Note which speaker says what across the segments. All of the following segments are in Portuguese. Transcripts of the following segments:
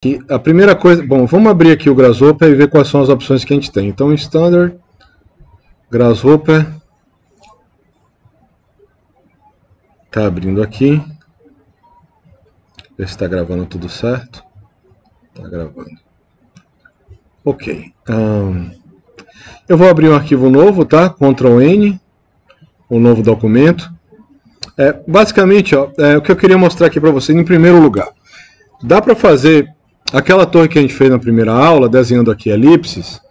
Speaker 1: aqui, a primeira coisa, bom, vamos abrir aqui o Grasshopper e ver quais são as opções que a gente tem. Então, Standard, Grasshopper, tá abrindo aqui, ver se está gravando tudo certo, tá gravando. Ok, eu vou abrir um arquivo novo, tá? Ctrl N, um novo documento. Basicamente, ó, o que eu queria mostrar aqui para vocês, em primeiro lugar, dá para fazer aquela torre que a gente fez na primeira aula, desenhando aqui elipses.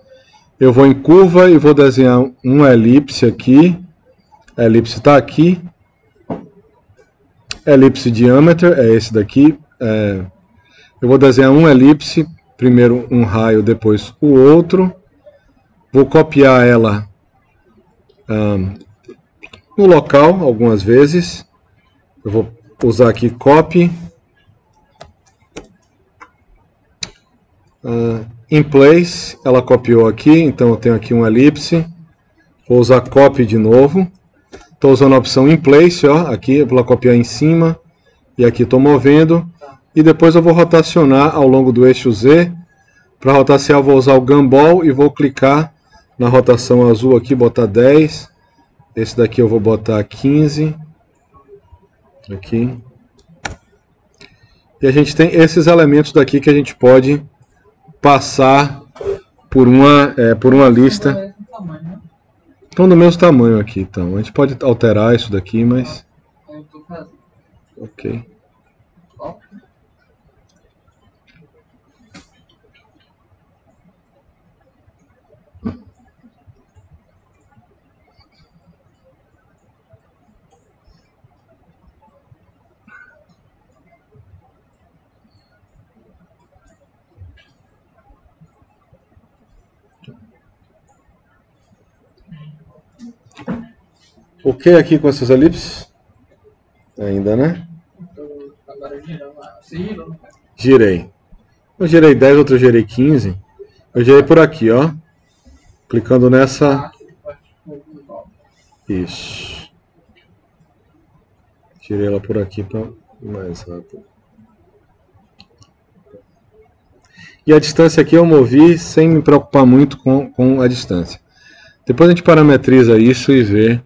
Speaker 1: Eu vou em curva e vou desenhar uma elipse aqui. A elipse está aqui. Elipse diâmetro é esse daqui. Eu vou desenhar uma elipse, primeiro um raio, depois o outro. Vou copiar ela no local algumas vezes. Eu vou usar aqui copy. In place, ela copiou aqui, então eu tenho aqui uma elipse. Vou usar copy de novo. Estou usando a opção in place, ó, aqui para copiar em cima. E aqui estou movendo. E depois eu vou rotacionar ao longo do eixo Z. Para rotacionar eu vou usar o gumball e vou clicar na rotação azul aqui, botar 10. Esse daqui eu vou botar 15. Aqui. E a gente tem esses elementos daqui que a gente pode passar por uma lista. Estão do mesmo tamanho aqui, então. A gente pode alterar isso daqui, mas... Ok. Ok aqui com essas elipses? Ainda, né?
Speaker 2: Agora girando lá. Você girou?
Speaker 1: Girei. Eu girei 10, outro eu girei 15. Eu girei por aqui, ó. Clicando nessa... Isso. Girei ela por aqui para ir mais rápido. E a distância aqui eu movi sem me preocupar muito com a distância. Depois a gente parametriza isso e vê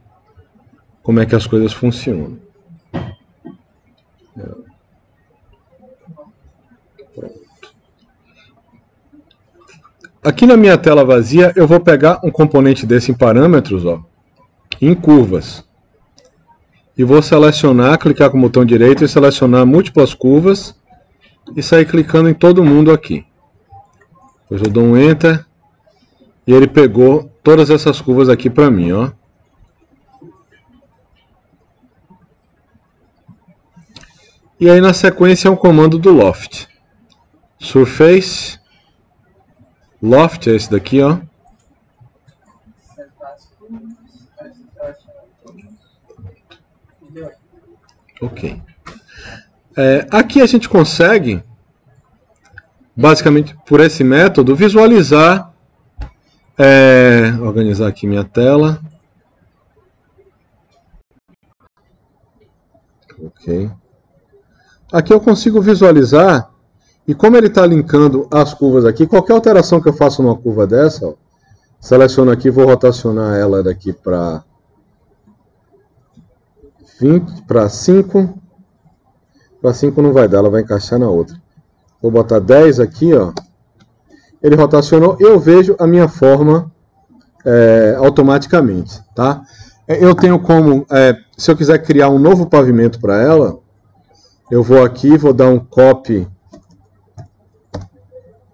Speaker 1: como é que as coisas funcionam. Pronto. Aqui na minha tela vazia eu vou pegar um componente desse em parâmetros, ó, em curvas. E vou selecionar, clicar com o botão direito e selecionar múltiplas curvas e sair clicando em todo mundo aqui. Depois eu dou um Enter e ele pegou todas essas curvas aqui para mim, ó. E aí na sequência é um comando do Loft. Surface, Loft é esse daqui, ó. Ok. Aqui a gente consegue, basicamente por esse método, visualizar, organizar aqui minha tela. Ok. Aqui eu consigo visualizar, e como ele está linkando as curvas aqui, qualquer alteração que eu faça numa curva dessa, ó, seleciono aqui, vou rotacionar ela daqui para 20, para 5. Para 5 não vai dar, ela vai encaixar na outra. Vou botar 10 aqui, ó. Ele rotacionou, eu vejo a minha forma automaticamente, tá? Eu tenho como, se eu quiser criar um novo pavimento para ela, eu vou aqui, vou dar um copy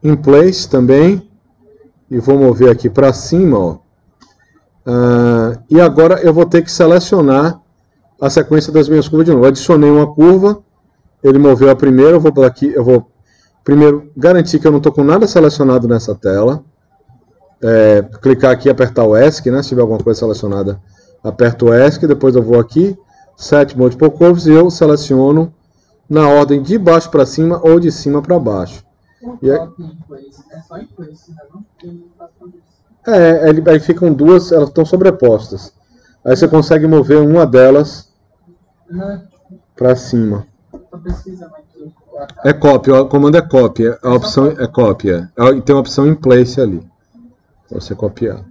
Speaker 1: in place também, e vou mover aqui para cima, ó. E agora eu vou ter que selecionar a sequência das minhas curvas de novo. Eu adicionei uma curva, ele moveu a primeira, eu vou aqui, eu vou primeiro garantir que eu não estou com nada selecionado nessa tela. Clicar aqui e apertar o ESC, né? Se tiver alguma coisa selecionada, aperto o ESC, depois eu vou aqui, Set Multiple Curves, e eu seleciono na ordem de baixo para cima ou de cima para baixo. E
Speaker 2: É só em place, né?
Speaker 1: aí ficam duas, elas estão sobrepostas. Aí você consegue mover uma delas para cima.
Speaker 2: Estou pesquisando aqui.
Speaker 1: É copy, o comando é copy, a opção é cópia. E tem uma opção em place ali, para você copiar.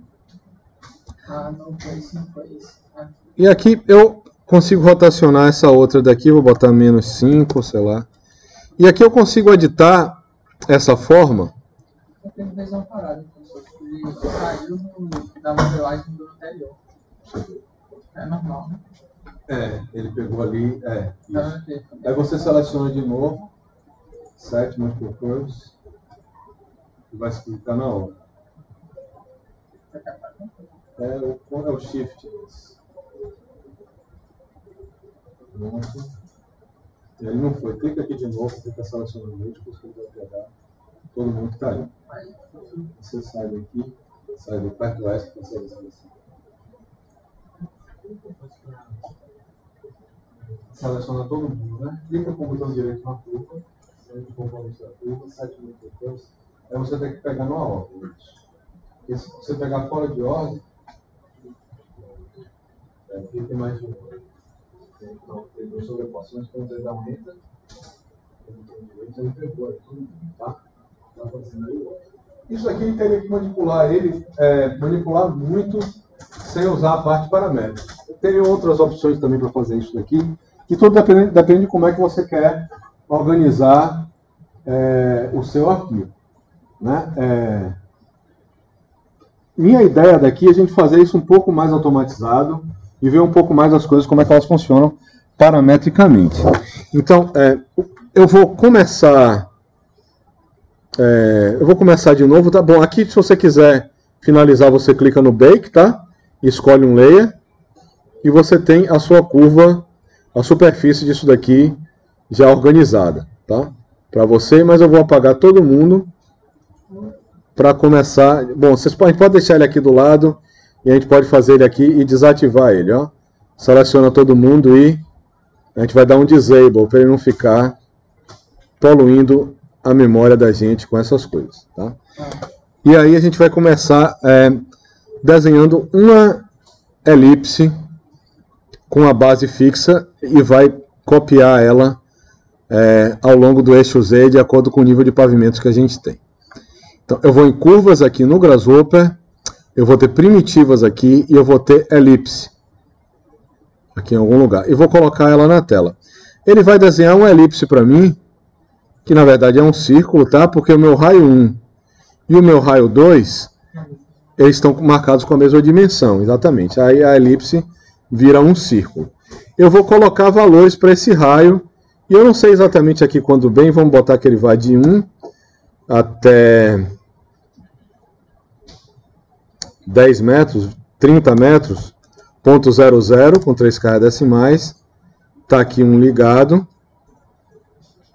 Speaker 2: Não foi sim, foi isso.
Speaker 1: E aqui eu consigo rotacionar essa outra daqui, vou botar -5, sei lá. E aqui eu consigo editar essa forma.
Speaker 2: Eu tenho que uma parada, ele saiu da modelagem do anterior. É normal, né?
Speaker 1: Ele pegou ali, isso. Aí você seleciona de novo, Set Multiple Curves, e vai se clicar na hora. É o Shift. Pronto. Ele não foi. Clica aqui de novo, clica selecionando múltiplos, que ele vai pegar todo mundo que está aí. Você sai daqui, sai do perto do S, você seleciona todo mundo, né? Clica com o botão direito na curva, onde componente da curva, 7 minutos. Aí você tem que pegar numa ordem. Porque se você pegar fora de ordem, aqui tem mais de uma. Então, tem duas sobreposições, quando você dá um enter, ele pegou aqui, tá? Tá aparecendo aí. Isso aqui teria que manipular ele, manipular muito sem usar a parte paramétrica. Tem outras opções também para fazer isso daqui, que tudo depende de como é que você quer organizar o seu arquivo, né? Minha ideia daqui é a gente fazer isso um pouco mais automatizado e ver um pouco mais as coisas, como é que elas funcionam parametricamente. Então, eu vou começar de novo, tá bom? Aqui, se você quiser finalizar, você clica no Bake, tá? Escolhe um layer e você tem a sua curva, a superfície disso daqui já organizada, tá? Para você, mas eu vou apagar todo mundo para começar. Bom, a gente pode deixar ele aqui do lado e a gente pode fazer ele aqui e desativar ele, ó. Seleciona todo mundo e a gente vai dar um disable para ele não ficar poluindo a memória da gente com essas coisas, tá? E aí a gente vai começar desenhando uma elipse com a base fixa e vai copiar ela ao longo do eixo Z de acordo com o nível de pavimentos que a gente tem. Então eu vou em curvas aqui no Grasshopper, eu vou ter primitivas aqui e eu vou ter elipse aqui em algum lugar. E vou colocar ela na tela. Ele vai desenhar uma elipse para mim, que na verdade é um círculo, tá? Porque o meu raio 1 e o meu raio 2, eles estão marcados com a mesma dimensão, exatamente. Aí a elipse vira um círculo. Eu vou colocar valores para esse raio, e eu não sei exatamente aqui quando bem, vamos botar que ele vai de 1 até 10 metros, 30 metros, 0.00 com 3 caixas decimais. Está aqui um ligado.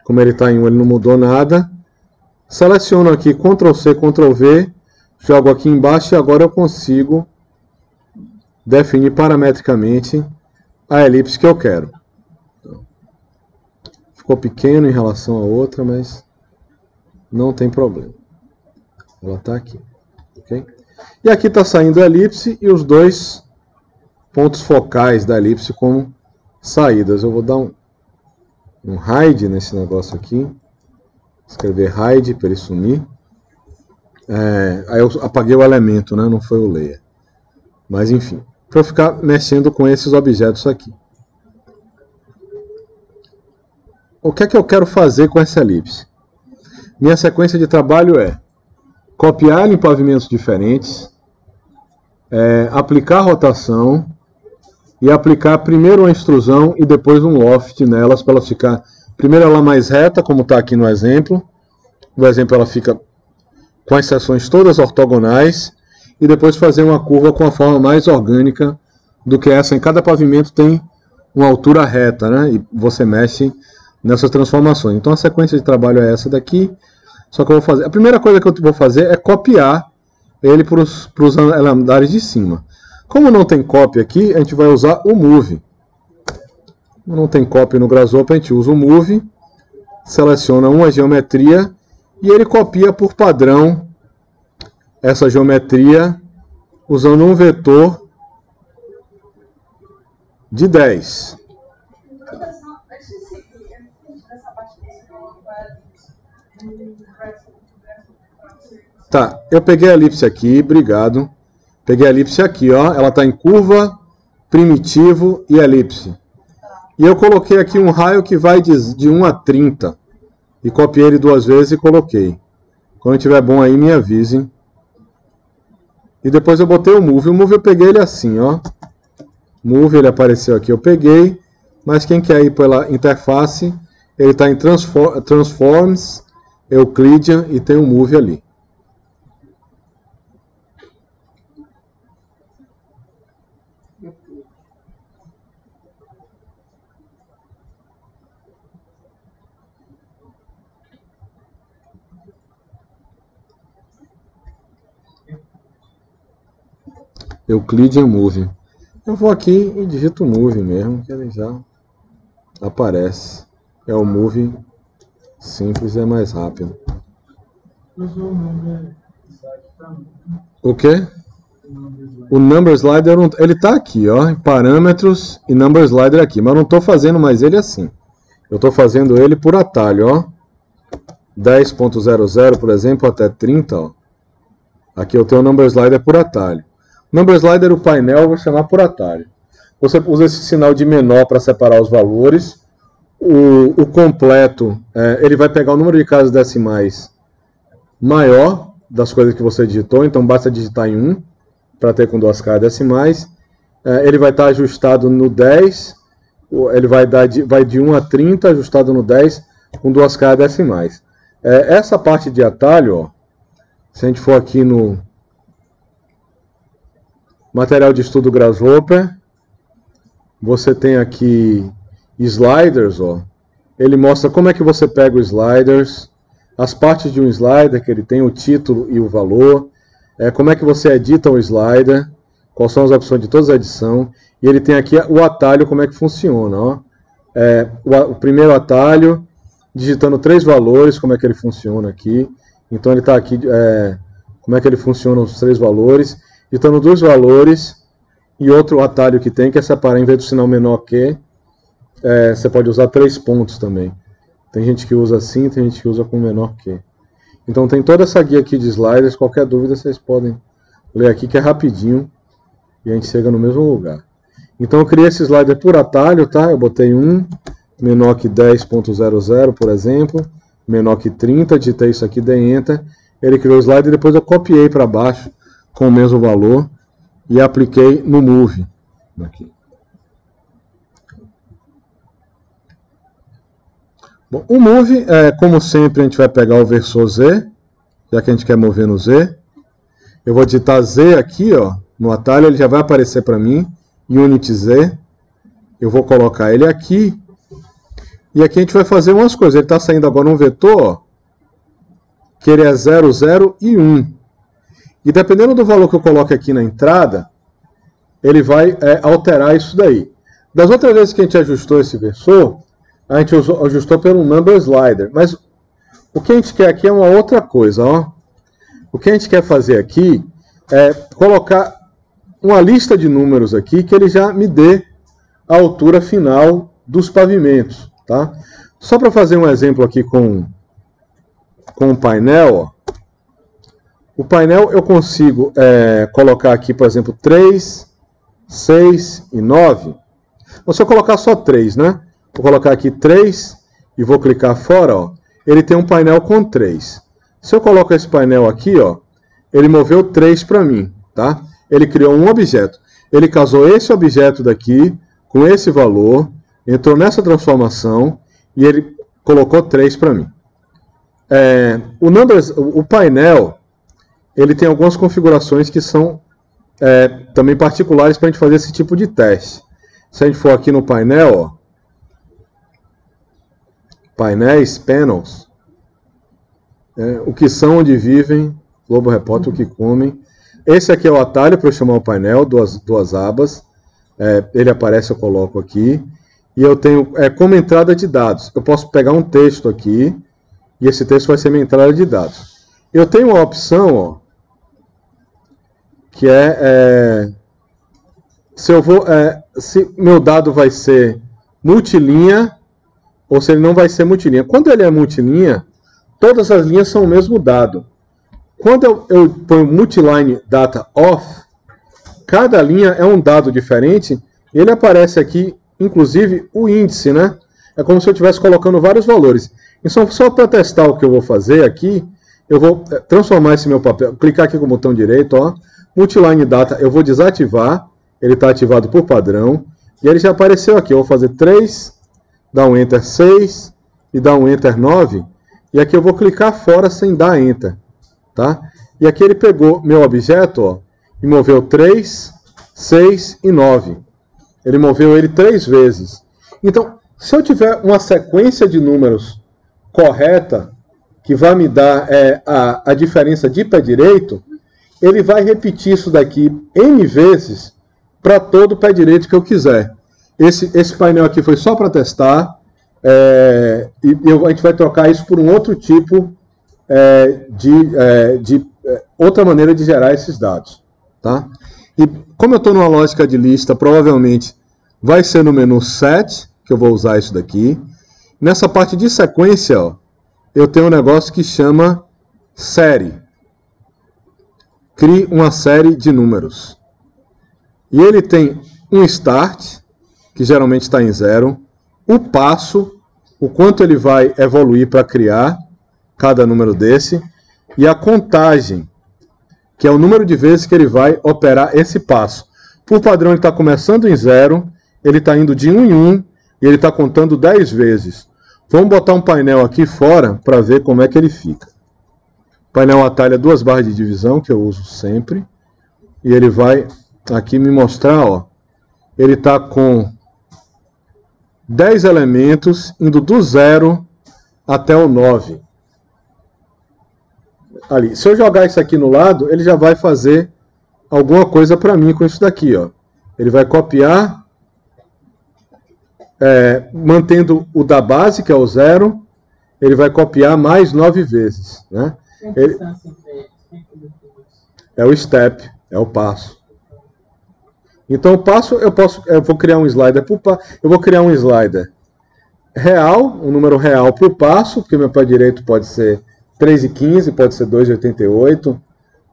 Speaker 1: Como ele está em 1, ele não mudou nada. Seleciono aqui Ctrl+C, Ctrl+V, jogo aqui embaixo e agora eu consigo definir parametricamente a elipse que eu quero. Ficou pequeno em relação a outra, mas não tem problema. Ela está aqui. Okay? E aqui está saindo a elipse e os dois pontos focais da elipse como saídas. Eu vou dar um hide nesse negócio aqui. Escrever hide para ele sumir. Aí eu apaguei o elemento, né? Não foi o layer. Mas enfim, para eu ficar mexendo com esses objetos aqui. O que é que eu quero fazer com essa elipse? Minha sequência de trabalho é copiar em pavimentos diferentes, aplicar rotação e aplicar primeiro uma extrusão e depois um loft nelas para ela ficar, primeiro ela mais reta, como está aqui no exemplo. No exemplo ela fica com as seções todas ortogonais e depois fazer uma curva com a forma mais orgânica do que essa. Em cada pavimento tem uma altura reta, né? E você mexe nessas transformações. Então a sequência de trabalho é essa daqui. Só que eu vou fazer. A primeira coisa que eu vou fazer é copiar ele para os andares de cima. Como não tem copy aqui, a gente vai usar o move. Como não tem copy no Grasshopper, a gente usa o move, seleciona uma geometria e ele copia por padrão essa geometria usando um vetor de 10. Tá, eu peguei a elipse aqui, obrigado. Peguei a elipse aqui, ó. Ela está em curva, primitivo e elipse. E eu coloquei aqui um raio que vai de 1 a 30. E copiei ele 2 vezes e coloquei. Quando tiver bom aí, me avisem. E depois eu botei o move. O move eu peguei ele assim, ó. Move, ele apareceu aqui, eu peguei. Mas quem quer ir pela interface, ele está em Transforms, Euclidean e tem o move ali. Euclidean Move. Eu vou aqui e digito Move mesmo, que ele já aparece. É o Move simples, é mais rápido. O quê? O Number Slider, ele está aqui, ó, em Parâmetros e Number Slider aqui, mas não estou fazendo mais ele assim. Eu estou fazendo ele por atalho, ó. 10.00, por exemplo, até 30, ó. Aqui eu tenho o Number Slider por atalho. Number Slider, o painel, eu vou chamar por atalho. Você usa esse sinal de menor para separar os valores. O completo, ele vai pegar o número de casas decimais maior das coisas que você digitou, então basta digitar em 1 para ter com 2 casas decimais. Ele vai estar ajustado no 10, ele vai de 1 a 30, ajustado no 10, com 2 casas decimais. Essa parte de atalho, ó, se a gente for aqui no material de estudo Grasshopper, você tem aqui sliders, ó. Ele mostra como é que você pega os sliders, as partes de um slider, que ele tem o título e o valor, como é que você edita o slider, quais são as opções de toda a edição, e ele tem aqui o atalho, como é que funciona, ó. O primeiro atalho, digitando 3 valores, como é que ele funciona aqui. Então ele está aqui, como é que ele funciona os 3 valores, digitando 2 valores, e outro atalho que tem, que é separar, em vez do sinal menor que, você pode usar 3 pontos também. Tem gente que usa assim, tem gente que usa com menor que. Então tem toda essa guia aqui de sliders, qualquer dúvida vocês podem ler aqui, que é rapidinho, e a gente chega no mesmo lugar. Então eu criei esse slider por atalho, tá? Eu botei 1, menor que 10.00, por exemplo, menor que 30, digitei isso aqui, dei Enter, ele criou o slider, e depois eu copiei para baixo com o mesmo valor, e apliquei no Move. Aqui. Bom, o Move, como sempre, a gente vai pegar o versor Z, já que a gente quer mover no Z. Eu vou digitar Z aqui, ó, no atalho, ele já vai aparecer para mim, Unit Z. Eu vou colocar ele aqui, e aqui a gente vai fazer umas coisas. Ele está saindo agora um vetor, ó, que ele é 0, 0 e 1. E dependendo do valor que eu coloque aqui na entrada, ele vai alterar isso daí. Das outras vezes que a gente ajustou esse versor, a gente ajustou pelo Number Slider. Mas o que a gente quer aqui é uma outra coisa, ó. O que a gente quer fazer aqui é colocar uma lista de números aqui que ele já me dê a altura final dos pavimentos, tá? Só para fazer um exemplo aqui com o painel, ó. O painel eu consigo colocar aqui, por exemplo, 3, 6 e 9. Ou se eu colocar só 3, né? Vou colocar aqui 3 e vou clicar fora, ó. Ele tem um painel com 3. Se eu coloco esse painel aqui, ó, ele moveu 3 para mim, tá? Ele criou um objeto. Ele casou esse objeto daqui com esse valor, entrou nessa transformação e ele colocou 3 para mim. O painel, ele tem algumas configurações que são também particulares para a gente fazer esse tipo de teste. Se a gente for aqui no painel, ó, painéis, panels, o que são, onde vivem, Globo Repórter, o que comem. Esse aqui é o atalho para eu chamar o painel, duas abas. Ele aparece, eu coloco aqui. E eu tenho como entrada de dados. Eu posso pegar um texto aqui, e esse texto vai ser minha entrada de dados. Eu tenho uma opção, ó, que se meu dado vai ser multilinha ou se ele não vai ser multilinha. Quando ele é multilinha, todas as linhas são o mesmo dado. Quando eu ponho multiline data off, cada linha é um dado diferente, e ele aparece aqui, inclusive, o índice, né? É como se eu estivesse colocando vários valores. Então, só para testar o que eu vou fazer aqui, eu vou transformar esse meu papel, clicar aqui com o botão direito, ó, multiline data, eu vou desativar, ele está ativado por padrão, e ele já apareceu aqui. Eu vou fazer 3, dar um Enter 6 e dar um Enter 9, e aqui eu vou clicar fora sem dar Enter, tá? E aqui ele pegou meu objeto, ó, e moveu 3, 6 e 9. Ele moveu ele 3 vezes. Então, se eu tiver uma sequência de números correta, que vai me dar a diferença de pé direito, ele vai repetir isso daqui N vezes para todo pé direito que eu quiser. Esse painel aqui foi só para testar, a gente vai trocar isso por um outro tipo outra maneira de gerar esses dados. Tá? E como eu estou numa lógica de lista, provavelmente vai ser no menu Set, que eu vou usar isso daqui. Nessa parte de sequência, ó, eu tenho um negócio que chama série. Crie uma série de números. E ele tem um start, que geralmente está em 0, o passo, o quanto ele vai evoluir para criar cada número desse, e a contagem, que é o número de vezes que ele vai operar esse passo. Por padrão, ele está começando em 0, ele está indo de 1 em 1, e ele está contando 10 vezes. Vamos botar um painel aqui fora para ver como é que ele fica. O painel atalha 2 barras de divisão, que eu uso sempre. E ele vai aqui me mostrar, ó, ele está com 10 elementos, indo do 0 até o 9. Ali. Se eu jogar isso aqui no lado, ele já vai fazer alguma coisa para mim com isso daqui, ó. Ele vai copiar, mantendo o da base, que é o 0, ele vai copiar mais 9 vezes. Né? É o step, é o passo. Então, o passo, eu vou criar um slider por passo. Eu vou criar um slider real, um número real para o passo, porque meu pé direito pode ser 3,15, pode ser 2,88,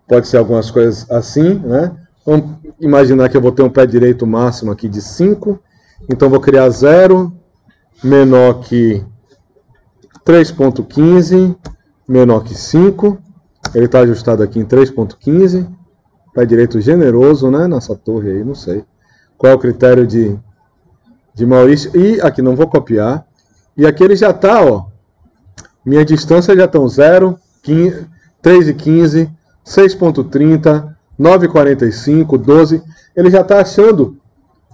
Speaker 1: pode ser algumas coisas assim. Né? Vamos imaginar que eu vou ter um pé direito máximo aqui de 5. Então, vou criar 0 menor que 3,15 menor que 5. Ele está ajustado aqui em 3,15. Pé direito generoso, né? Nessa torre aí, não sei. Qual é o critério de Maurício? E aqui não vou copiar. E aqui ele já está, ó. Minha distância já estão 0, 3,15, 6,30, 9,45, 12. Ele já está achando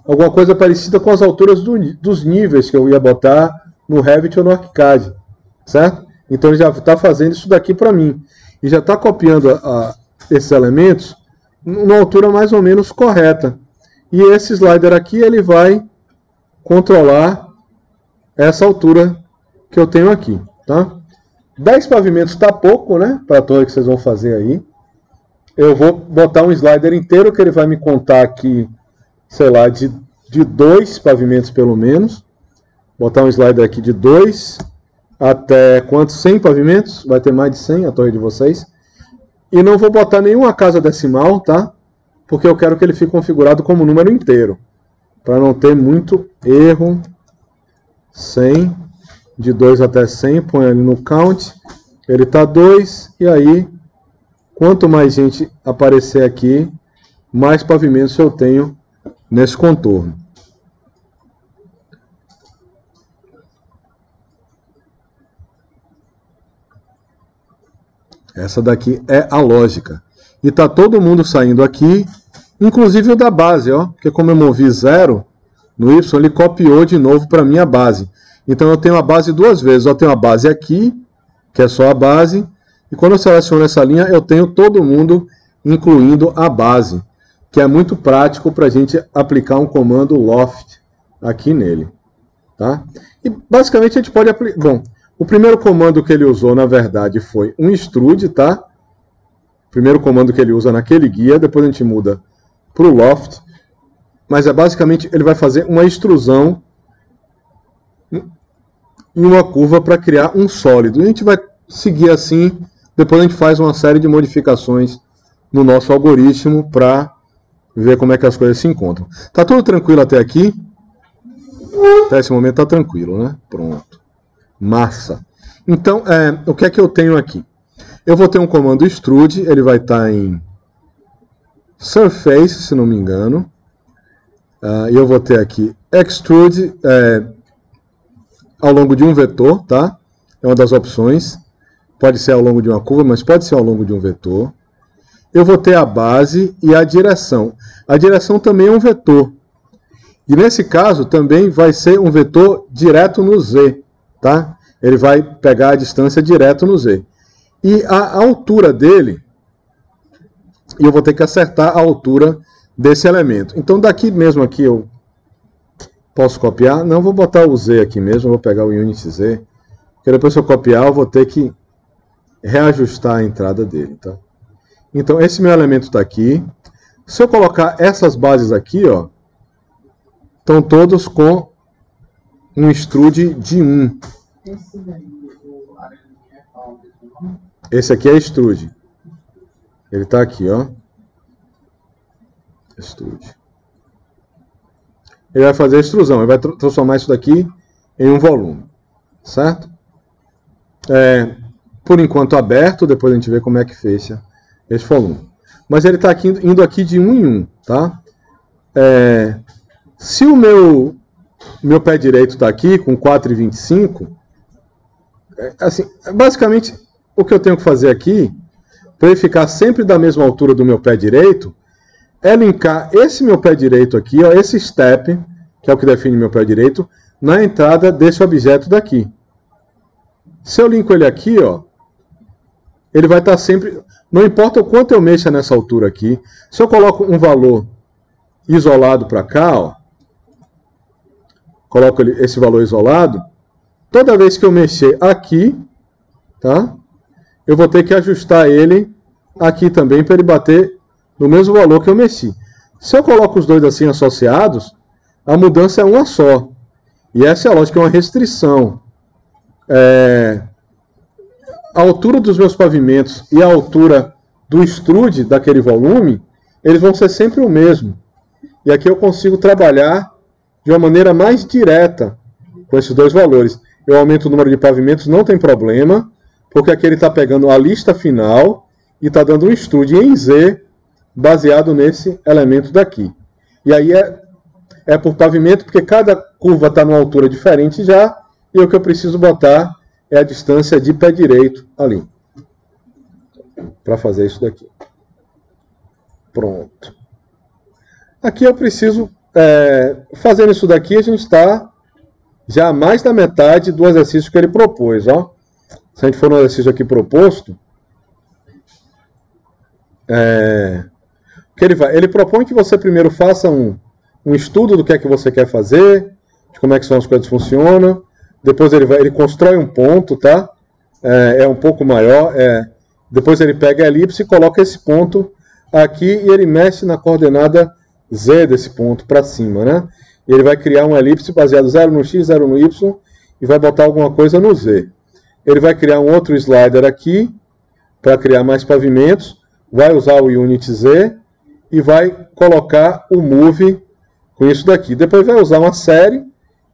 Speaker 1: alguma coisa parecida com as alturas dos níveis que eu ia botar no Revit ou no ArchiCAD, certo? Então ele já está fazendo isso daqui para mim. E já está copiando esses elementos numa altura mais ou menos correta. E esse slider aqui, ele vai controlar essa altura que eu tenho aqui, tá? 10 pavimentos está pouco, né? Para a torre que vocês vão fazer aí. Eu vou botar um slider inteiro que ele vai me contar aqui, sei lá, de 2 pavimentos pelo menos. Botar um slider aqui de 2 até quantos? 100 pavimentos? Vai ter mais de 100 a torre de vocês. E não vou botar nenhuma casa decimal, tá? Porque eu quero que ele fique configurado como número inteiro. Para não ter muito erro. 100, de 2 até 100, põe ali no count. Ele está 2, e aí, quanto mais gente aparecer aqui, mais pavimentos eu tenho nesse contorno. Essa daqui é a lógica. E está todo mundo saindo aqui, inclusive o da base, ó, porque como eu movi 0 no Y, ele copiou de novo para a minha base. Então eu tenho a base 2 vezes. Eu tenho a base aqui, que é só a base, e quando eu seleciono essa linha, eu tenho todo mundo, incluindo a base, que é muito prático para a gente aplicar um comando loft aqui nele. Tá? E basicamente a gente pode aplicar... Bom, o primeiro comando que ele usou, na verdade, foi um extrude, tá? O primeiro comando que ele usa naquele guia, depois a gente muda para o loft. Mas basicamente ele vai fazer uma extrusão em uma curva para criar um sólido. E a gente vai seguir assim Depois a gente faz uma série de modificações no nosso algoritmo para ver como é que as coisas se encontram. Tá tudo tranquilo até aqui? Até esse momento tá tranquilo, né? Pronto. Massa. Então, o que é que eu tenho aqui? Eu vou ter um comando extrude, ele vai estar em surface, se não me engano. E eu vou ter aqui extrude ao longo de um vetor, tá? É uma das opções. Pode ser ao longo de uma curva, mas pode ser ao longo de um vetor. Eu vou ter a base e a direção. A direção também é um vetor. E nesse caso também vai ser um vetor direto no Z, tá? Ele vai pegar a distância direto no Z. E a altura dele, eu vou ter que acertar a altura desse elemento. Então daqui mesmo aqui eu posso copiar. Não, vou botar o Z aqui mesmo, vou pegar o unit Z. Porque depois se eu copiar eu vou ter que reajustar a entrada dele, tá? Então esse meu elemento está aqui. Se eu colocar essas bases aqui, ó, estão todos com um extrude de 1. Esse aqui é extrude. Ele está aqui, ó. Extrude. Ele vai fazer a extrusão. Ele vai transformar isso daqui em um volume. Certo? Por enquanto aberto. Depois a gente vê como é que fecha esse volume. Mas ele está indo aqui de 1 em 1. Tá? Se o meu pé direito está aqui com 4,25, assim, basicamente o que eu tenho que fazer aqui, para ele ficar sempre da mesma altura do meu pé direito, é linkar esse meu pé direito aqui, ó, esse step, que é o que define meu pé direito, na entrada desse objeto daqui. Se eu linko ele aqui, ó, ele vai estar sempre, não importa o quanto eu mexa nessa altura aqui, se eu coloco um valor isolado para cá, ó, coloco esse valor isolado, toda vez que eu mexer aqui, tá? Eu vou ter que ajustar ele aqui também para ele bater no mesmo valor que eu mexi. Se eu coloco os dois assim associados, a mudança é uma só. E essa é a lógica, é uma restrição. A altura dos meus pavimentos e a altura do extrude daquele volume, eles vão ser sempre o mesmo. E aqui eu consigo trabalhar de uma maneira mais direta com esses dois valores. Eu aumento o número de pavimentos, não tem problema, porque aqui ele está pegando a lista final e está dando um extrude em Z baseado nesse elemento daqui. E aí é por pavimento, porque cada curva está numa altura diferente já, e o que eu preciso botar é a distância de pé direito ali, para fazer isso daqui. Pronto. Aqui eu preciso, fazendo isso daqui, a gente está já a mais da metade do exercício que ele propôs, ó. Se a gente for no exercício aqui proposto, ele propõe que você primeiro faça um estudo do que é que você quer fazer, de como é que são as coisas funcionam. Depois ele constrói um ponto, tá? É um pouco maior. Depois ele pega a elipse e coloca esse ponto aqui e ele mexe na coordenada Z desse ponto para cima, né? E ele vai criar uma elipse baseado 0 no X, 0 no Y e vai botar alguma coisa no Z. Ele vai criar um outro slider aqui para criar mais pavimentos, vai usar o unit Z e vai colocar o move com isso daqui. Depois vai usar uma série,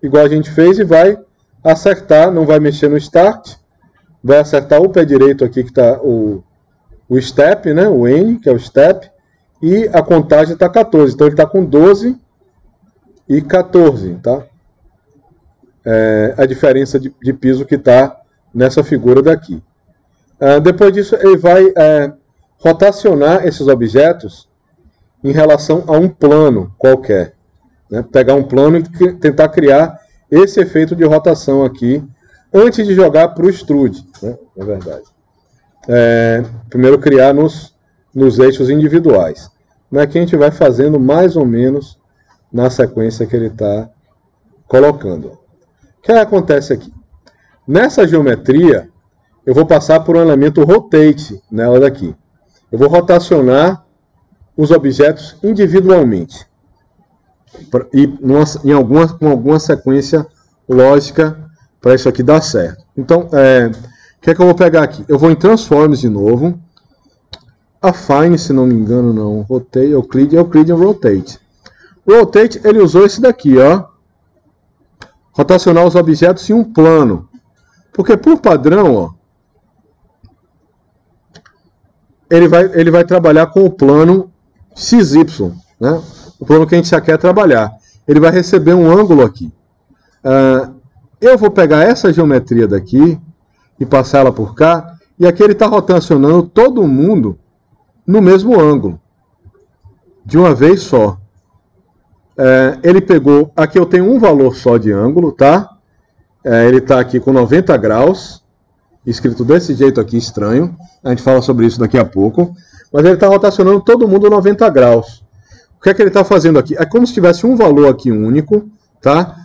Speaker 1: igual a gente fez, e vai acertar, não vai mexer no start, vai acertar o pé direito aqui que está o step, né, o N, que é o step, e a contagem está 14. Então ele está com 12 e 14, tá? A diferença de piso que está nessa figura daqui. Depois disso, ele vai rotacionar esses objetos em relação a um plano qualquer. Né? Pegar um plano e tentar criar esse efeito de rotação aqui, antes de jogar para o extrude, né? Na verdade. Primeiro criar nos eixos individuais. Mas aqui a gente vai fazendo mais ou menos na sequência que ele está colocando. O que acontece aqui? Nessa geometria, eu vou passar por um elemento rotate nela daqui. Eu vou rotacionar os objetos individualmente. E com alguma sequência lógica para isso aqui dar certo. Então, que é que eu vou pegar aqui? Eu vou em Transforms de novo. Affine, se não me engano, não. Rotate, Euclidean Rotate. Rotate, ele usou esse daqui, ó. Rotacionar os objetos em um plano. Porque por padrão, ó, ele vai trabalhar com o plano XY, né? O plano que a gente já quer trabalhar. Ele vai receber um ângulo aqui. Eu vou pegar essa geometria daqui e passar ela por cá, e aqui ele está rotacionando todo mundo no mesmo ângulo, de uma vez só. Ele pegou, aqui eu tenho um valor só de ângulo, tá? Ele está aqui com 90 graus, escrito desse jeito aqui, estranho. A gente fala sobre isso daqui a pouco. Mas ele está rotacionando todo mundo 90 graus. O que é que ele está fazendo aqui? É como se tivesse um valor aqui único, tá?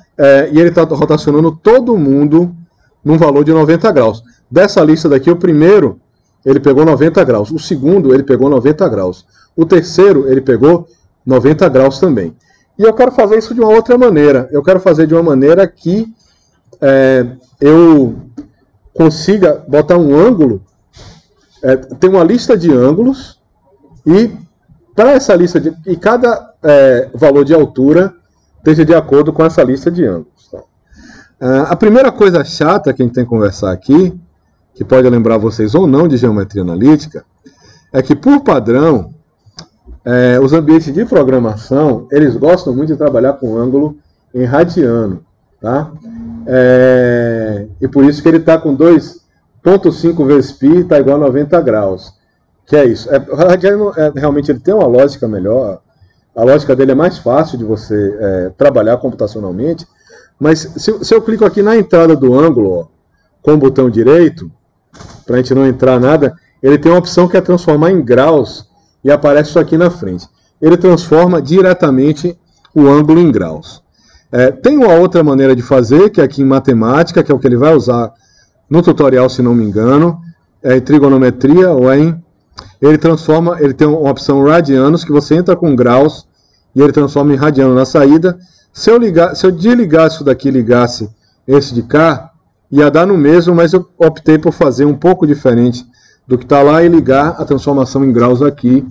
Speaker 1: E ele está rotacionando todo mundo num valor de 90 graus. Dessa lista daqui, o primeiro, ele pegou 90 graus. O segundo, ele pegou 90 graus. O terceiro, ele pegou 90 graus também. E eu quero fazer isso de uma outra maneira. Eu quero fazer de uma maneira que eu consiga botar um ângulo. Tem uma lista de ângulos. E para essa lista e cada valor de altura esteja de acordo com essa lista de ângulos. A primeira coisa chata que a gente tem que conversar aqui, que pode lembrar vocês ou não de geometria analítica, é que por padrão, os ambientes de programação, eles gostam muito de trabalhar com ângulo em radiano, tá? E por isso que ele está com 2,5 vezes π está igual a 90 graus. Que é isso. O radiano realmente ele tem uma lógica melhor. A lógica dele é mais fácil de você trabalhar computacionalmente. Mas se eu clico aqui na entrada do ângulo, ó, com o botão direito, para a gente não entrar nada, ele tem uma opção que é transformar em graus e aparece isso aqui na frente. Ele transforma diretamente o ângulo em graus. Tem uma outra maneira de fazer, que é aqui em matemática, que é o que ele vai usar no tutorial, se não me engano, em trigonometria ou ele tem uma opção radianos, que você entra com graus e ele transforma em radiano na saída. Se eu desligar isso daqui e ligasse esse de cá, ia dar no mesmo, mas eu optei por fazer um pouco diferente do que está lá e ligar a transformação em graus aqui,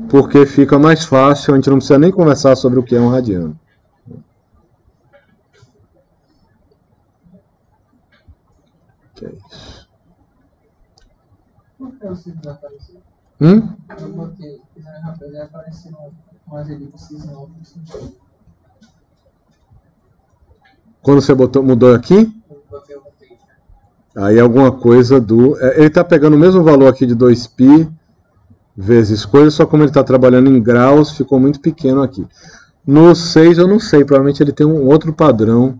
Speaker 1: porque fica mais fácil, a gente não precisa nem conversar sobre o que é um radiano. Que é isso.
Speaker 2: Por que você desapareceu? Eu botei, fizeram rápido e apareceram umas elipses novas.
Speaker 1: Quando você mudou aqui?
Speaker 2: Eu botei o rotate.
Speaker 1: Aí alguma coisa do... ele está pegando o mesmo valor aqui de 2π vezes coisa, só como ele está trabalhando em graus, ficou muito pequeno aqui. No 6 eu não sei, provavelmente ele tem um outro padrão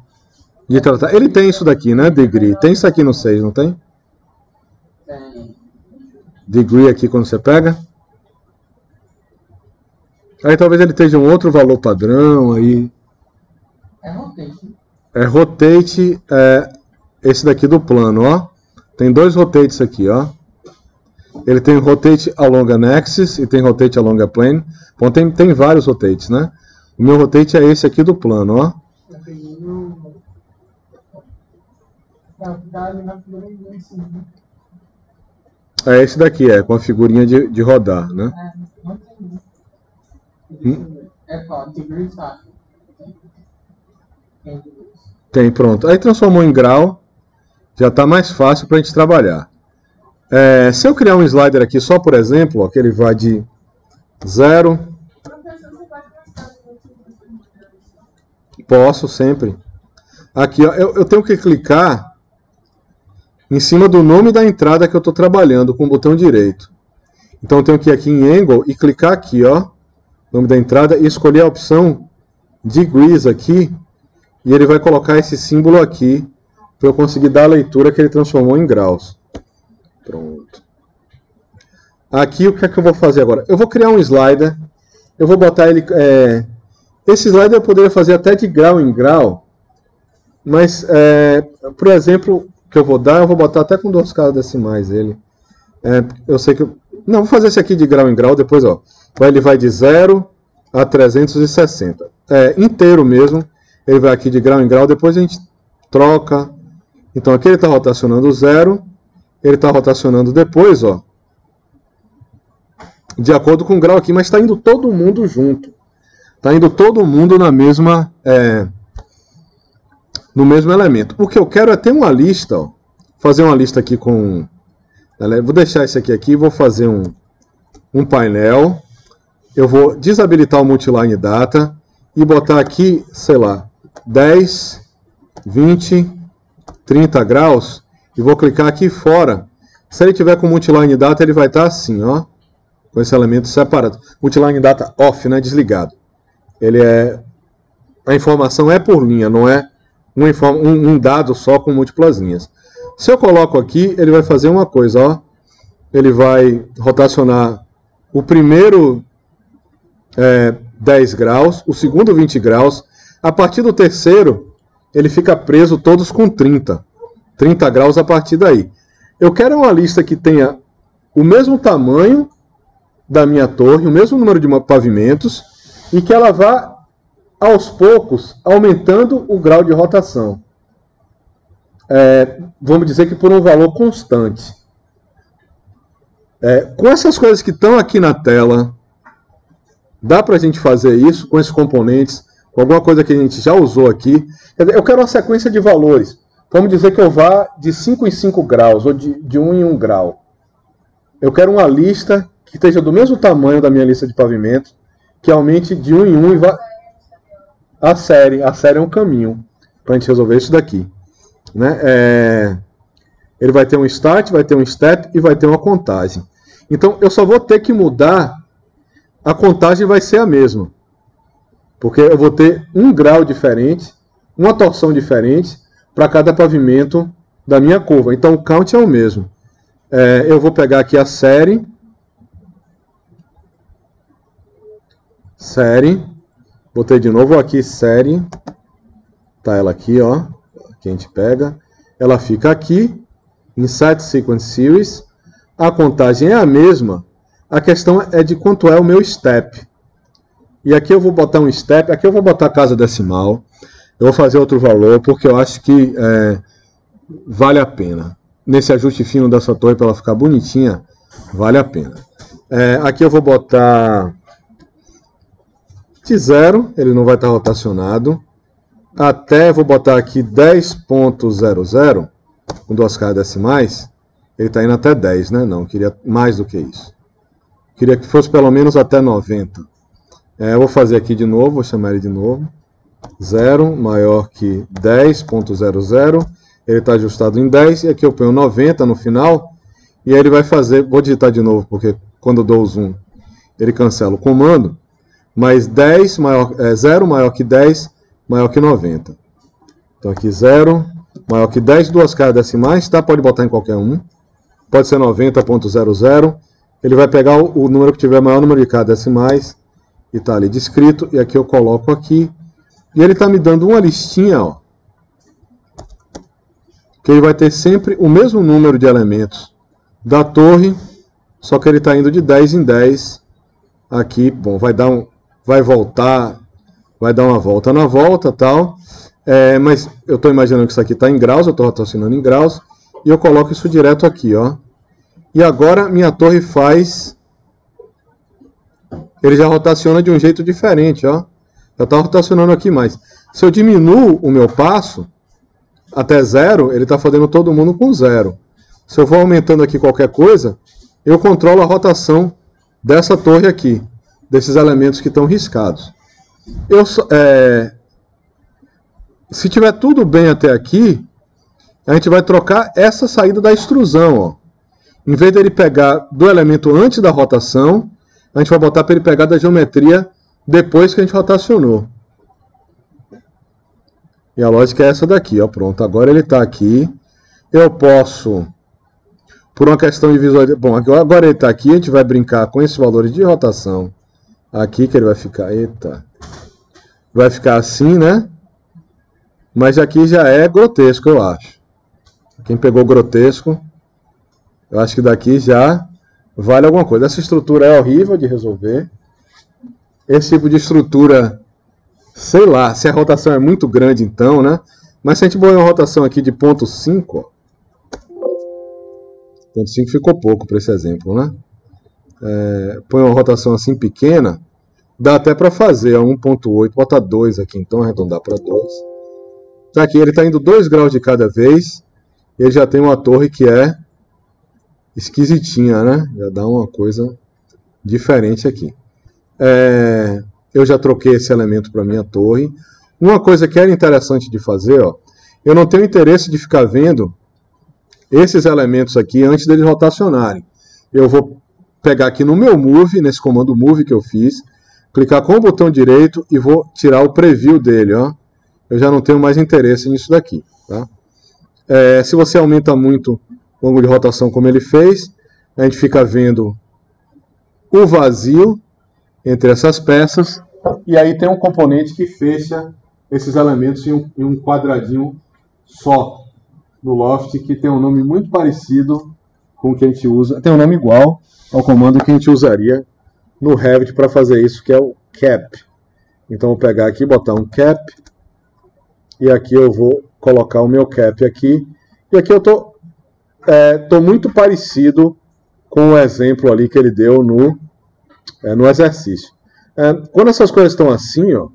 Speaker 1: de tratar. Ele tem isso daqui, né? Degree. Tem isso aqui no 6, não tem?
Speaker 2: Tem.
Speaker 1: Degree aqui quando você pega. Aí talvez ele esteja um outro valor padrão aí.
Speaker 2: Rotate.
Speaker 1: Rotate esse daqui do plano, ó. Tem dois rotates aqui, ó. Ele tem rotate along an axis e tem rotate along a plane. Bom, tem vários rotates, né? O meu rotate é esse aqui do plano, ó.
Speaker 2: Eu peguei o... Tá ali na figura em cima.
Speaker 1: É esse daqui, com a figurinha de rodar, né?
Speaker 2: Não tem. Qual? Degree tá.
Speaker 1: Tem, pronto. Aí transformou em grau. Já está mais fácil para a gente trabalhar. Se eu criar um slider aqui só por exemplo, ó, que ele vai de 0. Posso sempre. Aqui, ó, eu tenho que clicar em cima do nome da entrada que eu estou trabalhando com o botão direito. Então eu tenho que ir aqui em Angle e clicar aqui, ó, nome da entrada, e escolher a opção Degrees aqui, e ele vai colocar esse símbolo aqui para eu conseguir dar a leitura que ele transformou em graus. Pronto. Aqui o que é que eu vou fazer agora? Eu vou criar um slider, eu vou botar ele... esse slider eu poderia fazer até de grau em grau, mas, por exemplo, que eu vou botar até com 2 casas decimais ele. Eu sei que... Não, vou fazer esse aqui de grau em grau, depois, ó. Ele vai de 0 a 360. Inteiro mesmo. Ele vai aqui de grau em grau, depois a gente troca. Então aqui ele está rotacionando 0, ele está rotacionando depois, ó, de acordo com o grau aqui, mas está indo todo mundo junto. Está indo todo mundo na mesma, no mesmo elemento. O que eu quero é ter uma lista, ó, fazer uma lista aqui com... Vou deixar esse aqui e vou fazer um painel. Eu vou desabilitar o Multiline Data e botar aqui, sei lá, 10, 20, 30 graus. E vou clicar aqui fora. Se ele tiver com Multiline Data, ele vai estar assim, ó, com esse elemento separado. Multiline Data off, né, desligado. Ele é... A informação é por linha, não é um dado só com múltiplas linhas. Se eu coloco aqui, ele vai fazer uma coisa, ó. Ele vai rotacionar o primeiro 10 graus, o segundo 20 graus. A partir do terceiro, ele fica preso todos com 30 graus a partir daí. Eu quero uma lista que tenha o mesmo tamanho da minha torre, o mesmo número de pavimentos, e que ela vá, aos poucos, aumentando o grau de rotação. Vamos dizer que por um valor constante. Com essas coisas que estão aqui na tela, dá para a gente fazer isso com esses componentes, com alguma coisa que a gente já usou aqui. Eu quero uma sequência de valores. Vamos dizer que eu vá de 5 em 5 graus, ou de 1 em 1 grau. Eu quero uma lista que esteja do mesmo tamanho da minha lista de pavimentos, que aumente de 1 em 1 e vá... A série é um caminho para a gente resolver isso daqui. Né? Ele vai ter um start, vai ter um step e vai ter uma contagem. Então eu só vou ter que mudar, a contagem vai ser a mesma. Porque eu vou ter um grau diferente, uma torção diferente para cada pavimento da minha curva. Então o count é o mesmo. Eu vou pegar aqui a série. Botei de novo aqui série. Tá ela aqui, ó. Aqui a gente pega. Ela fica aqui. Insert Sequence Series. A contagem é a mesma. A questão é de quanto é o meu step. E aqui eu vou botar um step. Aqui eu vou botar casa decimal. Eu vou fazer outro valor, porque eu acho que vale a pena. Nesse ajuste fino dessa torre, para ela ficar bonitinha, vale a pena. Aqui eu vou botar de 0, ele não vai estar rotacionado. Até, vou botar aqui 10.00, com 2 casas decimais. Ele está indo até 10, né? Não, queria mais do que isso. Queria que fosse pelo menos até 90. Eu vou fazer aqui de novo, vou chamar ele de novo. 0 maior que 10.00. Ele está ajustado em 10. E aqui eu ponho 90 no final. E aí ele vai fazer... Vou digitar de novo, porque quando eu dou o zoom, ele cancela o comando. Mas 0 maior que 10, maior que 90. Então aqui 0 maior que 10, 2 casas decimais. Tá? Pode botar em qualquer um. Pode ser 90.00. Ele vai pegar o número que tiver maior número de casas decimais. E está ali descrito. E aqui eu coloco aqui. E ele está me dando uma listinha, ó, que ele vai ter sempre o mesmo número de elementos da torre, só que ele está indo de 10 em 10. Aqui, bom, vai dar uma volta na volta, tal. Mas eu estou imaginando que isso aqui está em graus, eu estou rotacionando em graus, e eu coloco isso direto aqui, ó. E agora minha torre faz... Ele já rotaciona de um jeito diferente, ó. Já está rotacionando aqui mais. Se eu diminuo o meu passo até 0, ele está fazendo todo mundo com 0. Se eu for aumentando aqui qualquer coisa, eu controlo a rotação dessa torre aqui, desses elementos que estão riscados. Se tiver tudo bem até aqui, a gente vai trocar essa saída da extrusão, ó. Em vez dele pegar do elemento antes da rotação, a gente vai botar para ele pegar da geometria depois que a gente rotacionou. E a lógica é essa daqui, ó. Pronto, agora ele está aqui. Eu posso, por uma questão de visualização... Bom, agora ele está aqui, a gente vai brincar com esses valores de rotação. Aqui que ele vai ficar... Eita! Vai ficar assim, né? Mas aqui já é grotesco, eu acho. Quem pegou grotesco, eu acho que daqui já vale alguma coisa. Essa estrutura é horrível de resolver. Esse tipo de estrutura, sei lá, se a rotação é muito grande então, né? Mas se a gente botar uma rotação aqui de 0,5, 0,5 ficou pouco para esse exemplo, né? Põe uma rotação assim pequena, dá até para fazer a 1,8, bota 2 aqui, então arredondar para 2. Tá aqui, ele está indo 2 graus de cada vez, ele já tem uma torre que é esquisitinha, né? Já dá uma coisa diferente aqui. Eu já troquei esse elemento para minha torre. Uma coisa que era interessante de fazer, ó, eu não tenho interesse de ficar vendo esses elementos aqui antes deles rotacionarem. Eu vou pegar aqui no meu Move, nesse comando Move que eu fiz, clicar com o botão direito e vou tirar o preview dele, ó. Eu já não tenho mais interesse nisso daqui, tá? Se você aumenta muito o ângulo de rotação como ele fez, a gente fica vendo o vazio entre essas peças, e aí tem um componente que fecha esses elementos em um quadradinho só no Loft, que tem um nome muito parecido com o que a gente usa, tem um nome igual ao comando que a gente usaria no Revit para fazer isso, que é o Cap. Então eu vou pegar aqui, botar um Cap, e aqui eu vou colocar o meu Cap aqui, e aqui eu tô muito parecido com o exemplo ali que ele deu no exercício. Quando essas coisas estão assim, ó,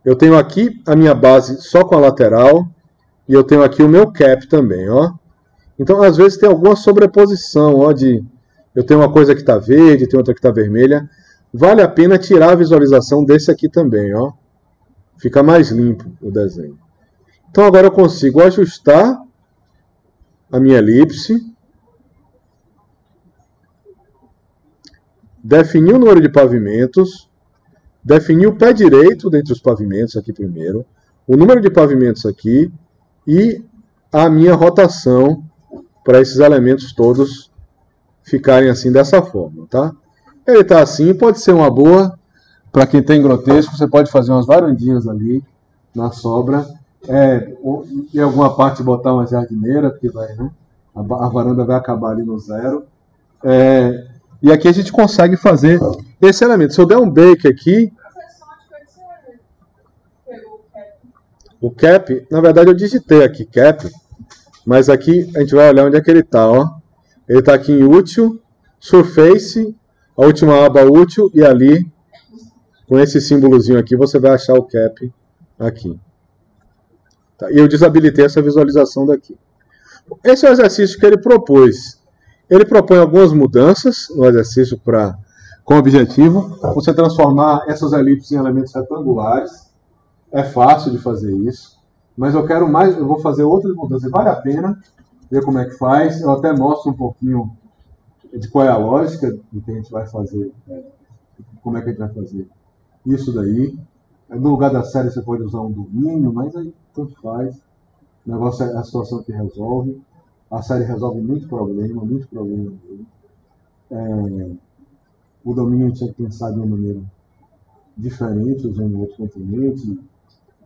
Speaker 1: eu tenho aqui a minha base só com a lateral, e eu tenho aqui o meu cap também, ó. Então, às vezes tem alguma sobreposição, ó, eu tenho uma coisa que está verde, tem outra que está vermelha. Vale a pena tirar a visualização desse aqui também, ó. Fica mais limpo o desenho. Então, agora eu consigo ajustar a minha elipse, definir o número de pavimentos, definir o pé direito dentre os pavimentos aqui primeiro, o número de pavimentos aqui e a minha rotação para esses elementos todos ficarem assim dessa forma, tá? Ele está assim, pode ser uma boa para quem tem grotesco, você pode fazer umas varandinhas ali na sobra, em alguma parte botar uma jardineira, porque vai, né? A varanda vai acabar ali no 0. E aqui a gente consegue fazer esse elemento. Se eu der um bake aqui, o cap, na verdade eu digitei aqui cap, mas aqui a gente vai olhar onde é que ele está, ó. Ele está aqui em útil, surface, a última aba útil, e ali, com esse símbolozinho aqui, você vai achar o cap aqui. Tá? E eu desabilitei essa visualização daqui. Esse é o exercício que ele propôs. Ele propõe algumas mudanças no exercício com o objetivo você transformar essas elipses em elementos retangulares. É fácil de fazer isso, mas eu vou fazer outras mudanças. Vale a pena ver como é que faz. Eu até mostro um pouquinho de qual é a lógica do que a gente vai fazer, como é que a gente vai fazer isso daí. No lugar da série você pode usar um domínio, mas aí tanto faz. O negócio é a situação que resolve. A série resolve muito problema mesmo. O domínio a gente tinha que pensar de uma maneira diferente, usando outros componentes.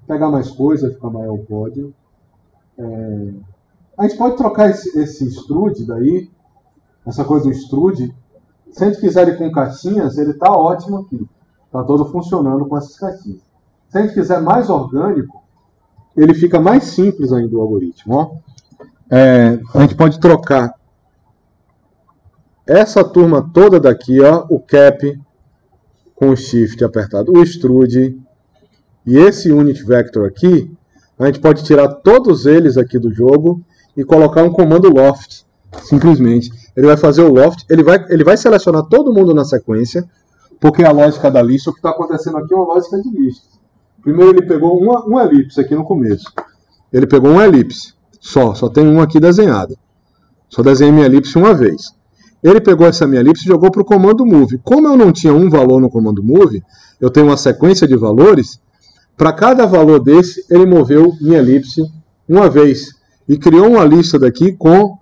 Speaker 1: Pegar mais coisa, ficar maior o código. A gente pode trocar esse extrude daí, essa coisa do extrude. Se a gente quiser ele com caixinhas, ele está ótimo aqui. Está todo funcionando com essas caixinhas. Se a gente quiser mais orgânico, ele fica mais simples ainda o algoritmo. Ó. A gente pode trocar essa turma toda daqui, ó, o cap com o shift apertado, o extrude e esse unit vector aqui, a gente pode tirar todos eles aqui do jogo e colocar um comando loft, simplesmente. Ele vai fazer o loft, ele vai selecionar todo mundo na sequência, porque a lógica da lista, o que está acontecendo aqui é uma lógica de lista. Primeiro ele pegou uma elipse aqui no começo. Ele pegou uma elipse, só tem uma aqui desenhada. Só desenhei minha elipse uma vez. Ele pegou essa minha elipse e jogou para o comando move. Como eu não tinha um valor no comando move, eu tenho uma sequência de valores. Para cada valor desse, ele moveu minha elipse uma vez. E criou uma lista daqui com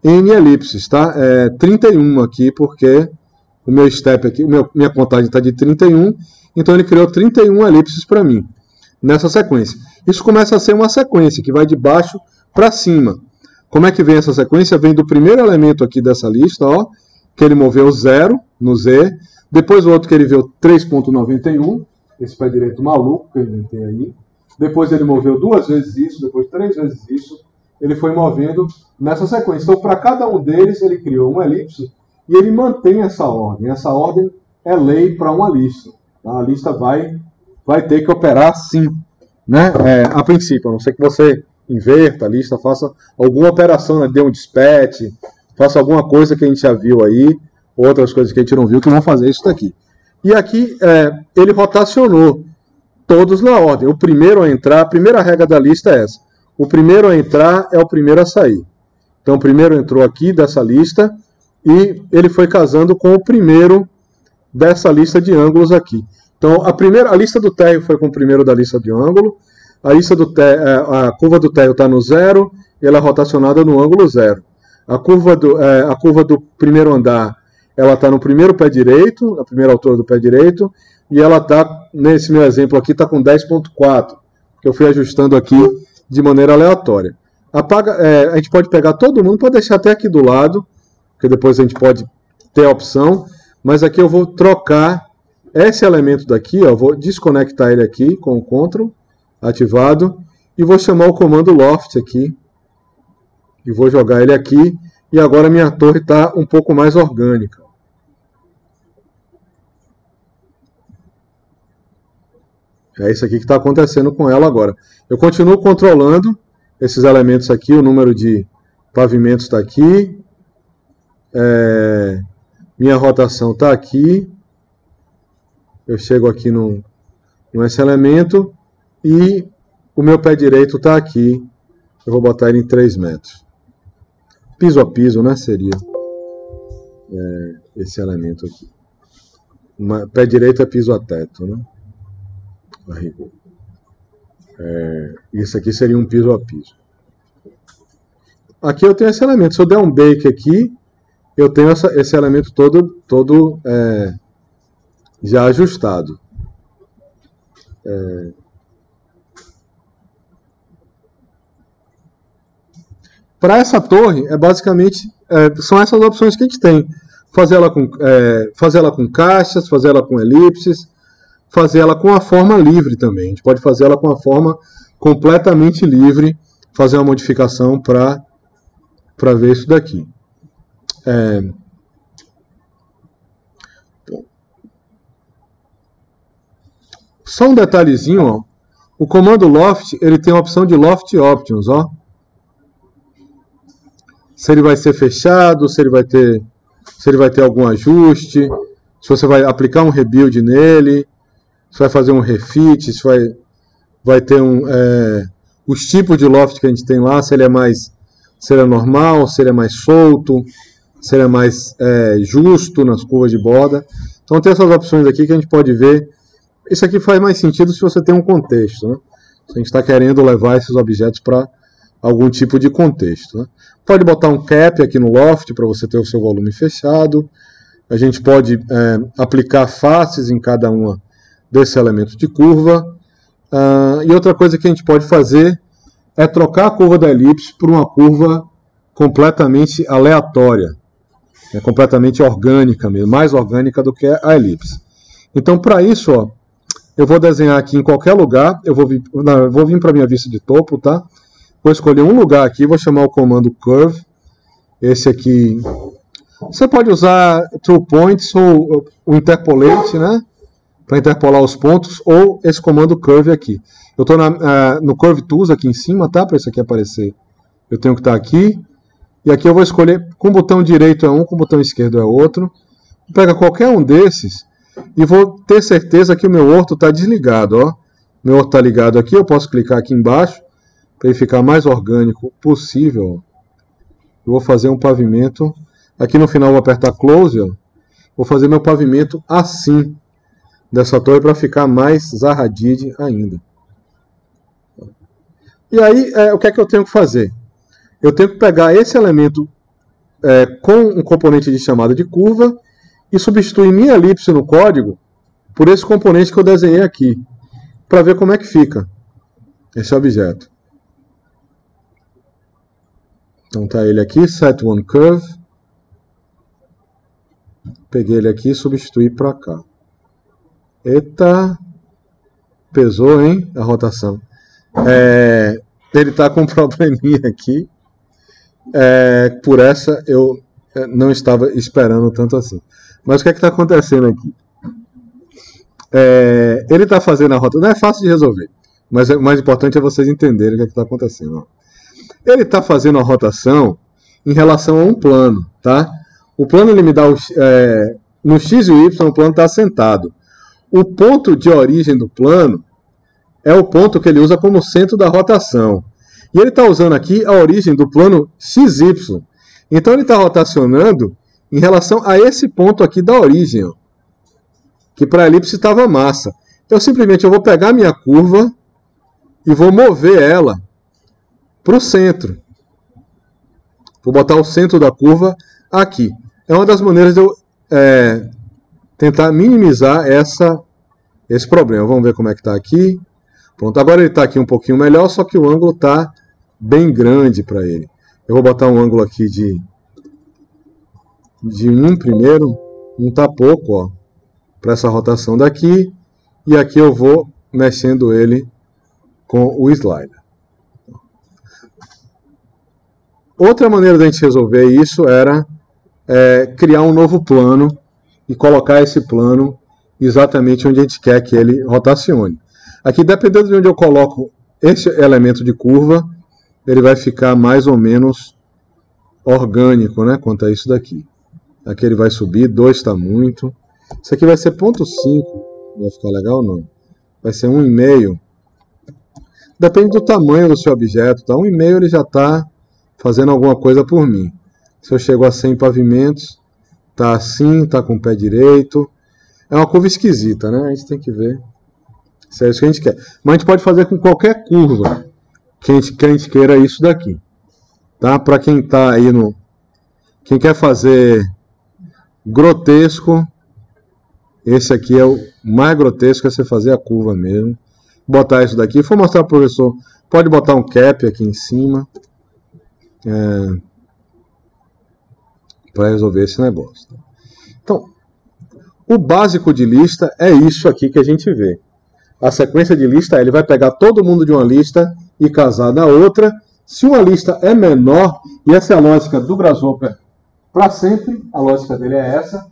Speaker 1: N elipses, tá? 31 aqui, porque o meu step aqui, minha contagem está de 31, então ele criou 31 elipses para mim, nessa sequência. Isso começa a ser uma sequência, que vai de baixo para cima. Como é que vem essa sequência? Vem do primeiro elemento aqui dessa lista, ó, que ele moveu 0 no Z, depois o outro que ele viu 3.91, esse pé direito maluco que eu inventei aí, depois ele moveu 2 vezes isso, depois 3 vezes isso, ele foi movendo nessa sequência. Então, para cada um deles, ele criou uma elipse e ele mantém essa ordem. Essa ordem é lei para uma lista. A lista vai ter que operar assim, né? A princípio, a não ser que você inverta a lista, faça alguma operação, né? Dê um dispatch, faça alguma coisa que a gente já viu aí, outras coisas que a gente não viu que vão fazer isso daqui. E aqui ele rotacionou todos na ordem. O primeiro a entrar, a primeira regra da lista é essa. O primeiro a entrar é o primeiro a sair. Então o primeiro entrou aqui dessa lista e ele foi casando com o primeiro dessa lista de ângulos aqui. Então a lista do térreo foi com o primeiro da lista de ângulo. A curva do térreo está no 0 e ela é rotacionada no ângulo 0. A curva do primeiro andar, ela está no primeiro pé direito, na primeira altura do pé direito, e ela está, nesse meu exemplo aqui, está com 10.4, que eu fui ajustando aqui de maneira aleatória. A gente pode pegar todo mundo, pode deixar até aqui do lado, porque depois a gente pode ter a opção, mas aqui eu vou trocar esse elemento daqui, ó, vou desconectar ele aqui com o Ctrl ativado, e vou chamar o comando loft aqui, e vou jogar ele aqui, e agora minha torre está um pouco mais orgânica. É isso aqui que está acontecendo com ela agora. Eu continuo controlando esses elementos aqui, o número de pavimentos está aqui, minha rotação está aqui, eu chego aqui nesse elemento, e o meu pé direito está aqui, eu vou botar ele em 3 metros. Piso a piso, né, seria esse elemento aqui. Pé direito é piso a teto, né? A rigor. Isso aqui seria um piso a piso. Aqui eu tenho esse elemento. Se eu der um bake aqui, eu tenho esse elemento todo já ajustado. Para essa torre, basicamente, são essas opções que a gente tem. Fazer ela com caixas, fazer ela com elipses, fazer ela com a forma livre também. A gente pode fazer ela com a forma completamente livre, fazer uma modificação para ver isso daqui. Só um detalhezinho, ó. O comando loft, ele tem a opção de loft options, ó. Se ele vai ser fechado, se ele vai ter algum ajuste, se você vai aplicar um rebuild nele, se vai fazer um refit, se vai ter os tipos de loft que a gente tem lá, se ele é normal, se ele é mais solto, se ele é mais justo nas curvas de borda. Então tem essas opções aqui que a gente pode ver. Isso aqui faz mais sentido se você tem um contexto, né? Se a gente está querendo levar esses objetos para algum tipo de contexto, né? Pode botar um cap aqui no loft para você ter o seu volume fechado. A gente pode aplicar faces em cada uma desses elementos de curva. E outra coisa que a gente pode fazer é trocar a curva da elipse por uma curva completamente aleatória, completamente orgânica mesmo, mais orgânica do que a elipse. Então, para isso, ó, eu vou desenhar aqui em qualquer lugar, eu vou vir para a minha vista de topo, tá? Vou escolher um lugar aqui, vou chamar o comando curve, esse aqui. Você pode usar true points ou o interpolate, né? Para interpolar os pontos, ou esse comando curve aqui. Eu estou no curve tools aqui em cima, tá? Para isso aqui aparecer, eu tenho que estar aqui. E aqui eu vou escolher, com o botão direito é um, com o botão esquerdo é outro. Pega qualquer um desses e vou ter certeza que o meu orto está desligado, ó. Meu orto está ligado aqui, eu posso clicar aqui embaixo para ele ficar mais orgânico possível. Eu vou fazer um pavimento. Aqui no final eu vou apertar close, ó. Vou fazer meu pavimento assim dessa torre para ficar mais zarradide ainda. E aí, o que é que eu tenho que fazer? Eu tenho que pegar esse elemento com um componente de chamada de curva e substituir minha elipse no código por esse componente que eu desenhei aqui, para ver como é que fica esse objeto. Então tá ele aqui, set one curve. Peguei ele aqui e substituí para cá. Eita, pesou, hein, a rotação. ele está com um probleminha aqui. Por essa eu não estava esperando tanto assim. Mas o que é que está acontecendo aqui? Ele está fazendo a rota, não é fácil de resolver, mas o mais importante é vocês entenderem o que é que está acontecendo. Ó. Ele está fazendo a rotação em relação a um plano, tá? O plano ele me dá no x e y, o plano está assentado. O ponto de origem do plano é o ponto que ele usa como centro da rotação. E ele está usando aqui a origem do plano XY. Então ele está rotacionando em relação a esse ponto aqui da origem, ó, que para a elipse estava massa. Então simplesmente eu vou pegar a minha curva e vou mover ela para o centro. Vou botar o centro da curva aqui. É uma das maneiras de eu tentar minimizar esse problema. Vamos ver como é que está aqui. Pronto, agora ele está aqui um pouquinho melhor, só que o ângulo está bem grande para ele. Eu vou botar um ângulo aqui de 1 primeiro. Não está pouco, ó, para essa rotação daqui. E aqui eu vou mexendo ele com o slider. Outra maneira de a gente resolver isso era criar um novo plano e colocar esse plano exatamente onde a gente quer que ele rotacione. Aqui, dependendo de onde eu coloco esse elemento de curva, ele vai ficar mais ou menos orgânico, né, quanto a isso daqui. Aqui ele vai subir, 2 está muito. Isso aqui vai ser 0,5. Vai ficar legal ou não? Vai ser 1,5. Depende do tamanho do seu objeto. Tá? 1,5 ele já está fazendo alguma coisa por mim. Se eu chego a 100 pavimentos, tá assim, tá com o pé direito. É uma curva esquisita, né? A gente tem que ver se é isso que a gente quer. Mas a gente pode fazer com qualquer curva que a gente queira isso daqui. Tá? Para quem tá aí no... Quem quer fazer grotesco, esse aqui é o mais grotesco, é você fazer a curva mesmo. Botar isso daqui. Vou mostrar para o professor. Pode botar um cap aqui em cima. Para resolver esse negócio. Então, o básico de lista é isso aqui que a gente vê. A sequência de lista, ele vai pegar todo mundo de uma lista e casar na outra. Se uma lista é menor, e essa é a lógica do Grasshopper para sempre, a lógica dele é essa.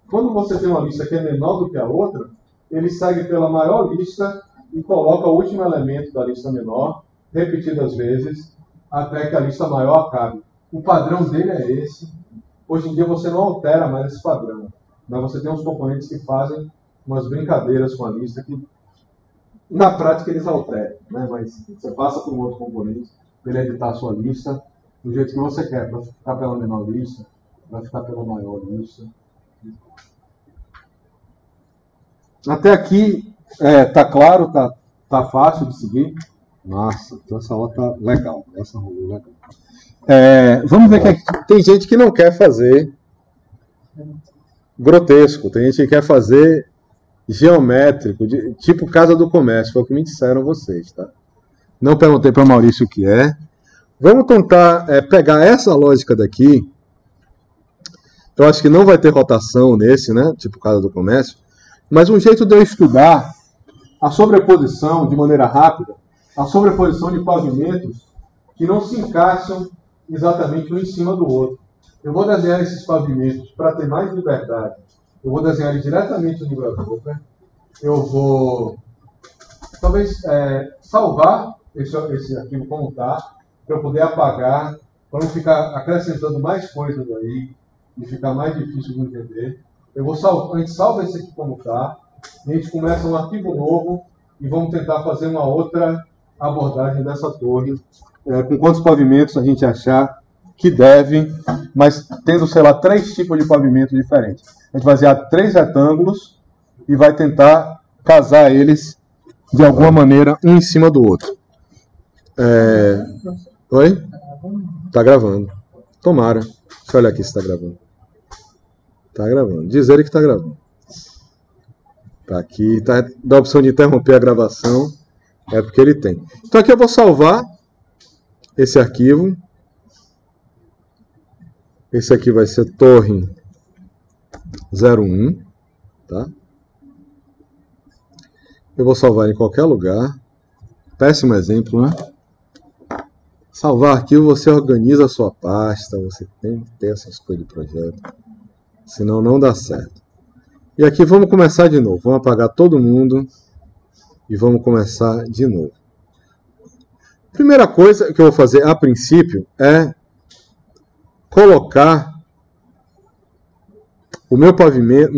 Speaker 1: Quando você tem uma lista que é menor do que a outra, ele segue pela maior lista e coloca o último elemento da lista menor, repetidas vezes, até que a lista maior acabe. O padrão dele é esse. Hoje em dia você não altera mais esse padrão, mas você tem uns componentes que fazem umas brincadeiras com a lista que, na prática, eles alteram, né? Mas você passa por um outro componente para ele editar a sua lista do jeito que você quer, para ficar pela menor lista, para ficar pela maior lista. Até aqui tá claro, tá fácil de seguir. Nossa, então essa aula tá legal. Essa rolou legal. Vamos ver que tem gente que não quer fazer grotesco, tem gente que quer fazer geométrico, tipo Casa do Comércio, foi o que me disseram vocês, tá? Não perguntei para Maurício o que é. Vamos tentar pegar essa lógica daqui. Eu acho que não vai ter rotação nesse, né? Tipo Casa do Comércio. Mas um jeito de eu estudar a sobreposição de maneira rápida, a sobreposição de pavimentos que não se encaixam exatamente um em cima do outro. Eu vou desenhar esses pavimentos para ter mais liberdade. Eu vou desenhar eles diretamente no Grasshopper. Eu vou, talvez, salvar esse arquivo como está, para eu poder apagar, para não ficar acrescentando mais coisas aí e ficar mais difícil de entender. A gente salva esse aqui como está, a gente começa um arquivo novo e vamos tentar fazer uma outra abordagem dessa torre, com quantos pavimentos a gente achar que deve, mas tendo, sei lá, 3 tipos de pavimento diferentes. A gente vai fazer 3 retângulos e vai tentar casar eles de alguma maneira um em cima do outro. Oi? Tá gravando. Tomara. Deixa eu olhar aqui se tá gravando. Tá gravando. Diz ele que tá gravando. Tá aqui. Tá, dá a opção de interromper a gravação. É porque ele tem. Então aqui eu vou salvar esse arquivo. Esse aqui vai ser torre 01. Tá? Eu vou salvar em qualquer lugar. Péssimo exemplo, né? Salvar arquivo, você organiza a sua pasta, você tem que ter essas coisas de projeto, senão não dá certo. E aqui vamos começar de novo, vamos apagar todo mundo e vamos começar de novo. Primeira coisa que eu vou fazer a princípio é colocar o meu pavimento,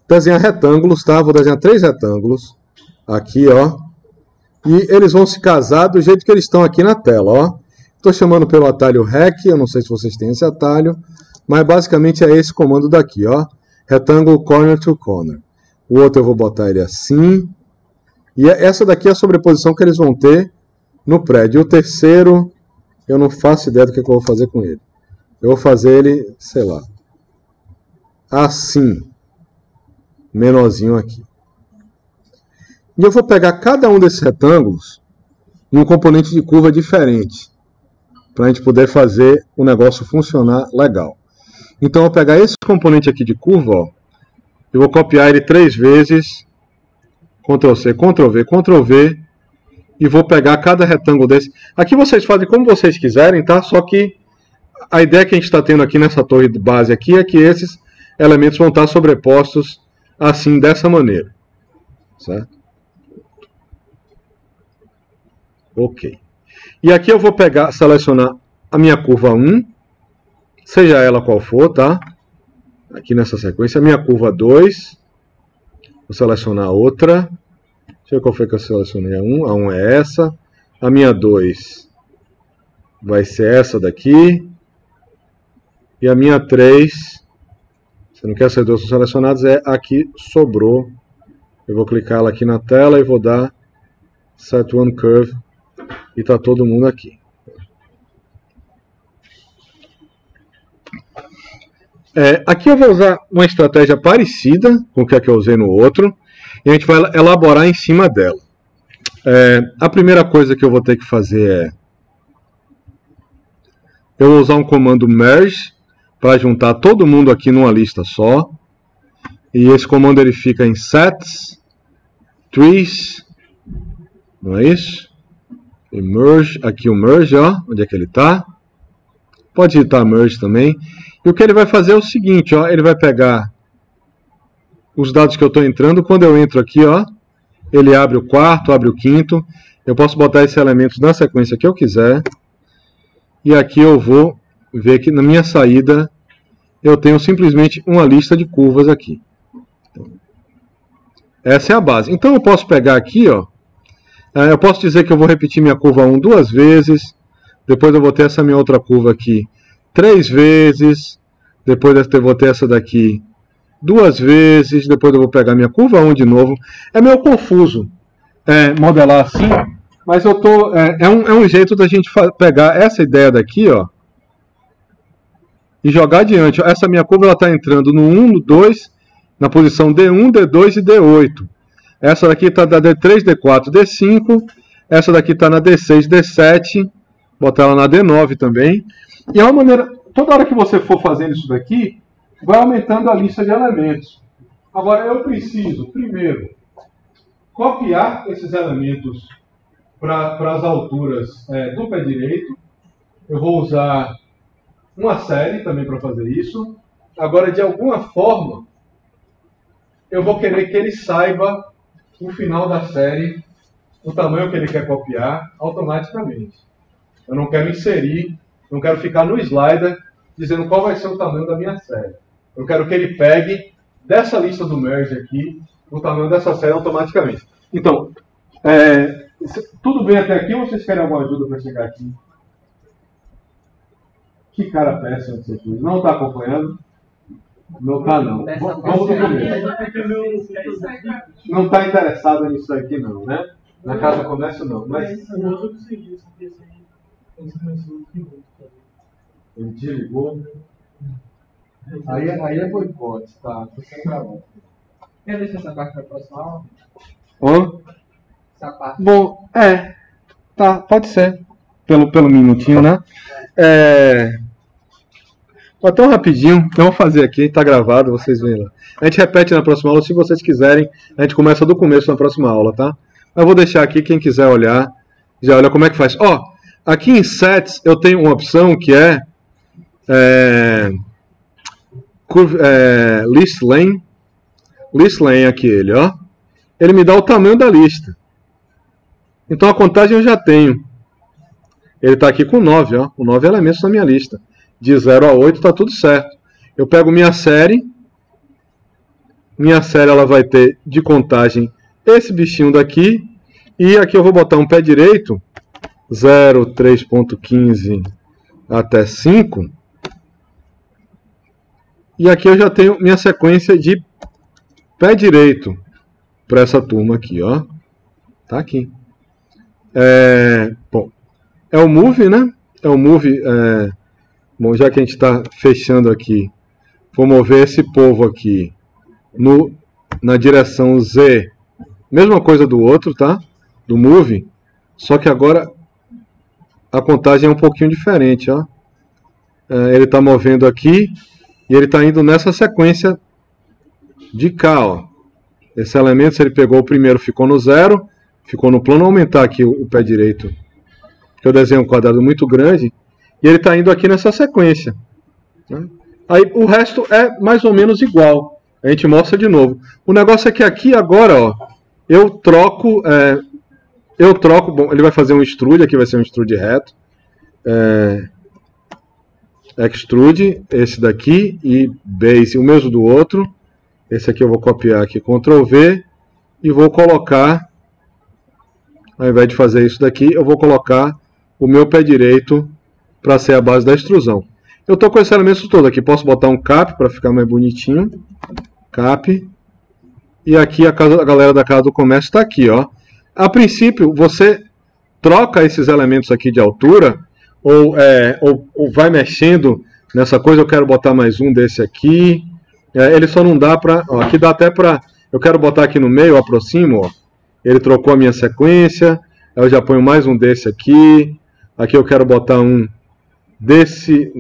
Speaker 1: desenhar retângulos, tá? Vou desenhar 3 retângulos aqui, ó. E eles vão se casar do jeito que eles estão aqui na tela, ó. Estou chamando pelo atalho REC, eu não sei se vocês têm esse atalho, mas basicamente é esse comando daqui, ó. Retângulo corner to corner. O outro eu vou botar ele assim. E essa daqui é a sobreposição que eles vão ter no prédio. E o terceiro, eu não faço ideia do que eu vou fazer com ele. Eu vou fazer ele, sei lá, assim, menorzinho aqui. E eu vou pegar cada um desses retângulos em um componente de curva diferente, para a gente poder fazer o negócio funcionar legal. Então eu vou pegar esse componente aqui de curva, ó, eu vou copiar ele 3 vezes, Ctrl C, Ctrl V, Ctrl V, e vou pegar cada retângulo desse. Aqui vocês fazem como vocês quiserem, tá? Só que a ideia que a gente está tendo aqui nessa torre de base aqui é que esses elementos vão estar sobrepostos assim, dessa maneira. Certo? Ok. E aqui eu vou pegar, selecionar a minha curva 1, seja ela qual for, tá? Aqui nessa sequência, a minha curva 2, vou selecionar outra. Deixa eu ver qual foi que eu selecionei a 1. A 1 é essa. A minha 2 vai ser essa daqui. E a minha 3, se não quer ser duas selecionadas, é a que sobrou. Eu vou clicar ela aqui na tela e vou dar Set One Curve. E está todo mundo aqui. Aqui eu vou usar uma estratégia parecida com o que eu usei no outro. E a gente vai elaborar em cima dela. A primeira coisa que eu vou ter que fazer é... eu vou usar um comando Merge para juntar todo mundo aqui numa lista só. E esse comando ele fica em Sets, Trees, não é isso? E Merge, aqui o Merge, ó, onde é que ele está? Pode digitar Merge também. E o que ele vai fazer é o seguinte, ó, ele vai pegar os dados que eu estou entrando. Quando eu entro aqui, ó, ele abre o quarto, abre o quinto. Eu posso botar esses elementos na sequência que eu quiser. E aqui eu vou ver que na minha saída eu tenho simplesmente uma lista de curvas aqui. Essa é a base. Então eu posso pegar aqui, ó, eu posso dizer que eu vou repetir minha curva 1 2 vezes, depois eu vou ter essa minha outra curva aqui 3 vezes, depois eu vou ter essa daqui 2 vezes, depois eu vou pegar minha curva 1 de novo. É meio confuso modelar assim, mas eu tô, é um jeito da gente pegar essa ideia daqui, ó, e jogar adiante. Essa minha curva está entrando no 1, no 2, na posição D1, D2 e D8. Essa daqui está na D3, D4, D5. Essa daqui está na D6, D7. Botar ela na D9 também. E é uma maneira, toda hora que você for fazendo isso daqui, vai aumentando a lista de elementos. Agora eu preciso, primeiro, copiar esses elementos para as alturas do pé direito. Eu vou usar uma série também para fazer isso. Agora, de alguma forma, eu vou querer que ele saiba o final da série, o tamanho que ele quer copiar, automaticamente. Eu não quero inserir, não quero ficar no slider dizendo qual vai ser o tamanho da minha série. Eu quero que ele pegue dessa lista do merge aqui, o tamanho dessa série automaticamente. Então, tudo bem até aqui ou vocês querem alguma ajuda para chegar aqui? Que cara péssimo isso aqui. Não está acompanhando? Não está não. Vamos no começo. Não está interessado nisso aqui não, né? Na casa do comércio não. Mas ele te ligou. Aí é boicote, tá?
Speaker 2: Quer deixar essa parte para a próxima aula? Essa parte.
Speaker 1: Bom, tá, pode ser. Pelo minutinho, né? Então, rapidinho, eu vou fazer aqui, está gravado, vocês veem lá. A gente repete na próxima aula, se vocês quiserem, a gente começa do começo na próxima aula, tá? Eu vou deixar aqui, quem quiser olhar, já olha como é que faz. Aqui em Sets eu tenho uma opção que é List Lane. List Lane aqui ele, ó. Ele me dá o tamanho da lista. Então a contagem eu já tenho. Ele está aqui com 9, ó, com 9 elementos na minha lista. De 0 a 8 está tudo certo. Eu pego minha série. Minha série ela vai ter de contagem esse bichinho daqui. E aqui eu vou botar um pé direito. 0, 3.15 até 5. E aqui eu já tenho minha sequência de pé direito para essa turma aqui, ó. Tá aqui. Bom, é o move, né? É o move. Bom, já que a gente está fechando aqui, vou mover esse povo aqui na direção Z. Mesma coisa do outro, tá? Do move. Só que agora a contagem é um pouquinho diferente, ó. Ele está movendo aqui e ele está indo nessa sequência de cá, ó. Esse elemento, se ele pegou o primeiro, ficou no 0. Ficou no plano. Vou aumentar aqui o pé direito, porque eu desenho um quadrado muito grande. E ele está indo aqui nessa sequência, né? Aí o resto é mais ou menos igual. A gente mostra de novo. O negócio é que aqui agora, ó, eu troco. Bom, ele vai fazer um extrude, aqui vai ser um extrude reto. Extrude, esse daqui, e base, o mesmo do outro. Esse aqui eu vou copiar aqui, Ctrl V, e vou colocar, ao invés de fazer isso daqui, eu vou colocar o meu pé direito para ser a base da extrusão. Eu estou com esses elementos todos aqui, posso botar um cap para ficar mais bonitinho. Cap. E aqui a galera da Casa do Comércio está aqui, ó. A princípio, você troca esses elementos aqui de altura, ou vai mexendo nessa coisa. Eu quero botar mais um desse aqui. Ele só não dá para... Aqui dá até para... Eu quero botar aqui no meio, eu aproximo, ó. Ele trocou a minha sequência. Eu já ponho mais um desse aqui. Aqui eu quero botar um desse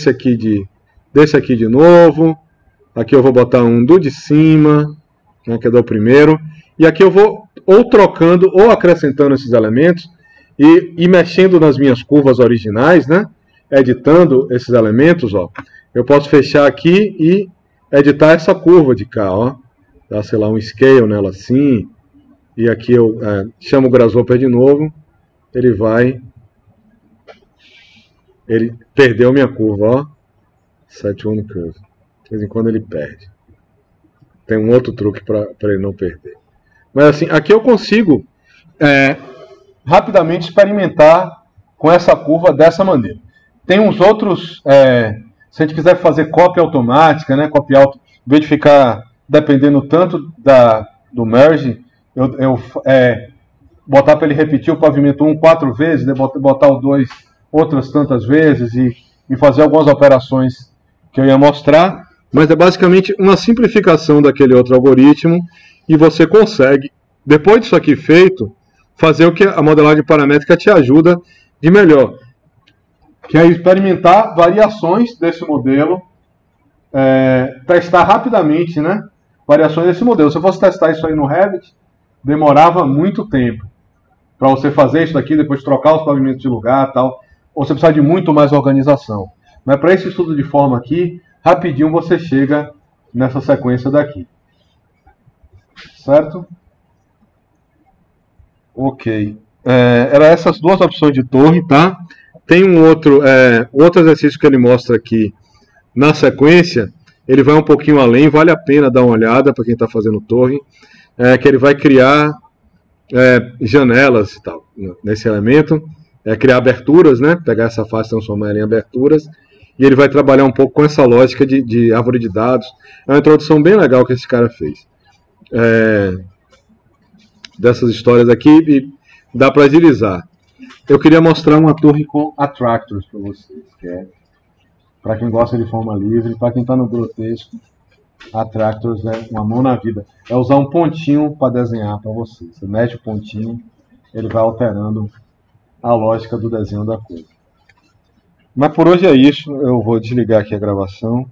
Speaker 1: aqui de novo. Aqui eu vou botar um do de cima, né, que é do primeiro. E aqui eu vou ou trocando ou acrescentando esses elementos e mexendo nas minhas curvas originais, né? Editando esses elementos, ó. Eu posso fechar aqui e editar essa curva de cá, ó. Dá, sei lá, um scale nela assim. E aqui eu chamo o Grasshopper de novo. Ele perdeu minha curva, ó. Set one curve. De vez em quando ele perde. Tem um outro truque para ele não perder. Mas assim, aqui eu consigo rapidamente experimentar com essa curva dessa maneira. Tem uns outros, se a gente quiser fazer cópia automática, né, copiar, em vez de ficar dependendo tanto do merge, eu botar para ele repetir o pavimento 1 4 vezes, né, botar o 2 outras tantas vezes e fazer algumas operações que eu ia mostrar, mas é basicamente uma simplificação daquele outro algoritmo e você consegue, depois disso aqui feito, fazer o que a modelagem paramétrica te ajuda de melhor, que é experimentar variações desse modelo, testar rapidamente, né, variações desse modelo. Se eu fosse testar isso aí no Revit, demorava muito tempo para você fazer isso daqui, depois trocar os pavimentos de lugar, tal, ou você precisa de muito mais organização. Mas para esse estudo de forma aqui, rapidinho você chega nessa sequência daqui. Certo? Ok. Era essas duas opções de torre, tá? Tem um outro exercício que ele mostra aqui na sequência. Ele vai um pouquinho além, vale a pena dar uma olhada para quem está fazendo torre. Que ele vai criar janelas e tal, nesse elemento. Criar aberturas, né? Pegar essa face e transformar ela em aberturas. E ele vai trabalhar um pouco com essa lógica de árvore de dados. É uma introdução bem legal que esse cara fez. Dessas histórias aqui, e dá para agilizar. Eu queria mostrar uma torre com attractors para vocês, que é para quem gosta de forma livre, para quem está no grotesco, attractors é uma mão na vida. É usar um pontinho para desenhar para você. Você mete o pontinho, ele vai alterando a lógica do desenho da coisa. Mas por hoje é isso, eu vou desligar aqui a gravação.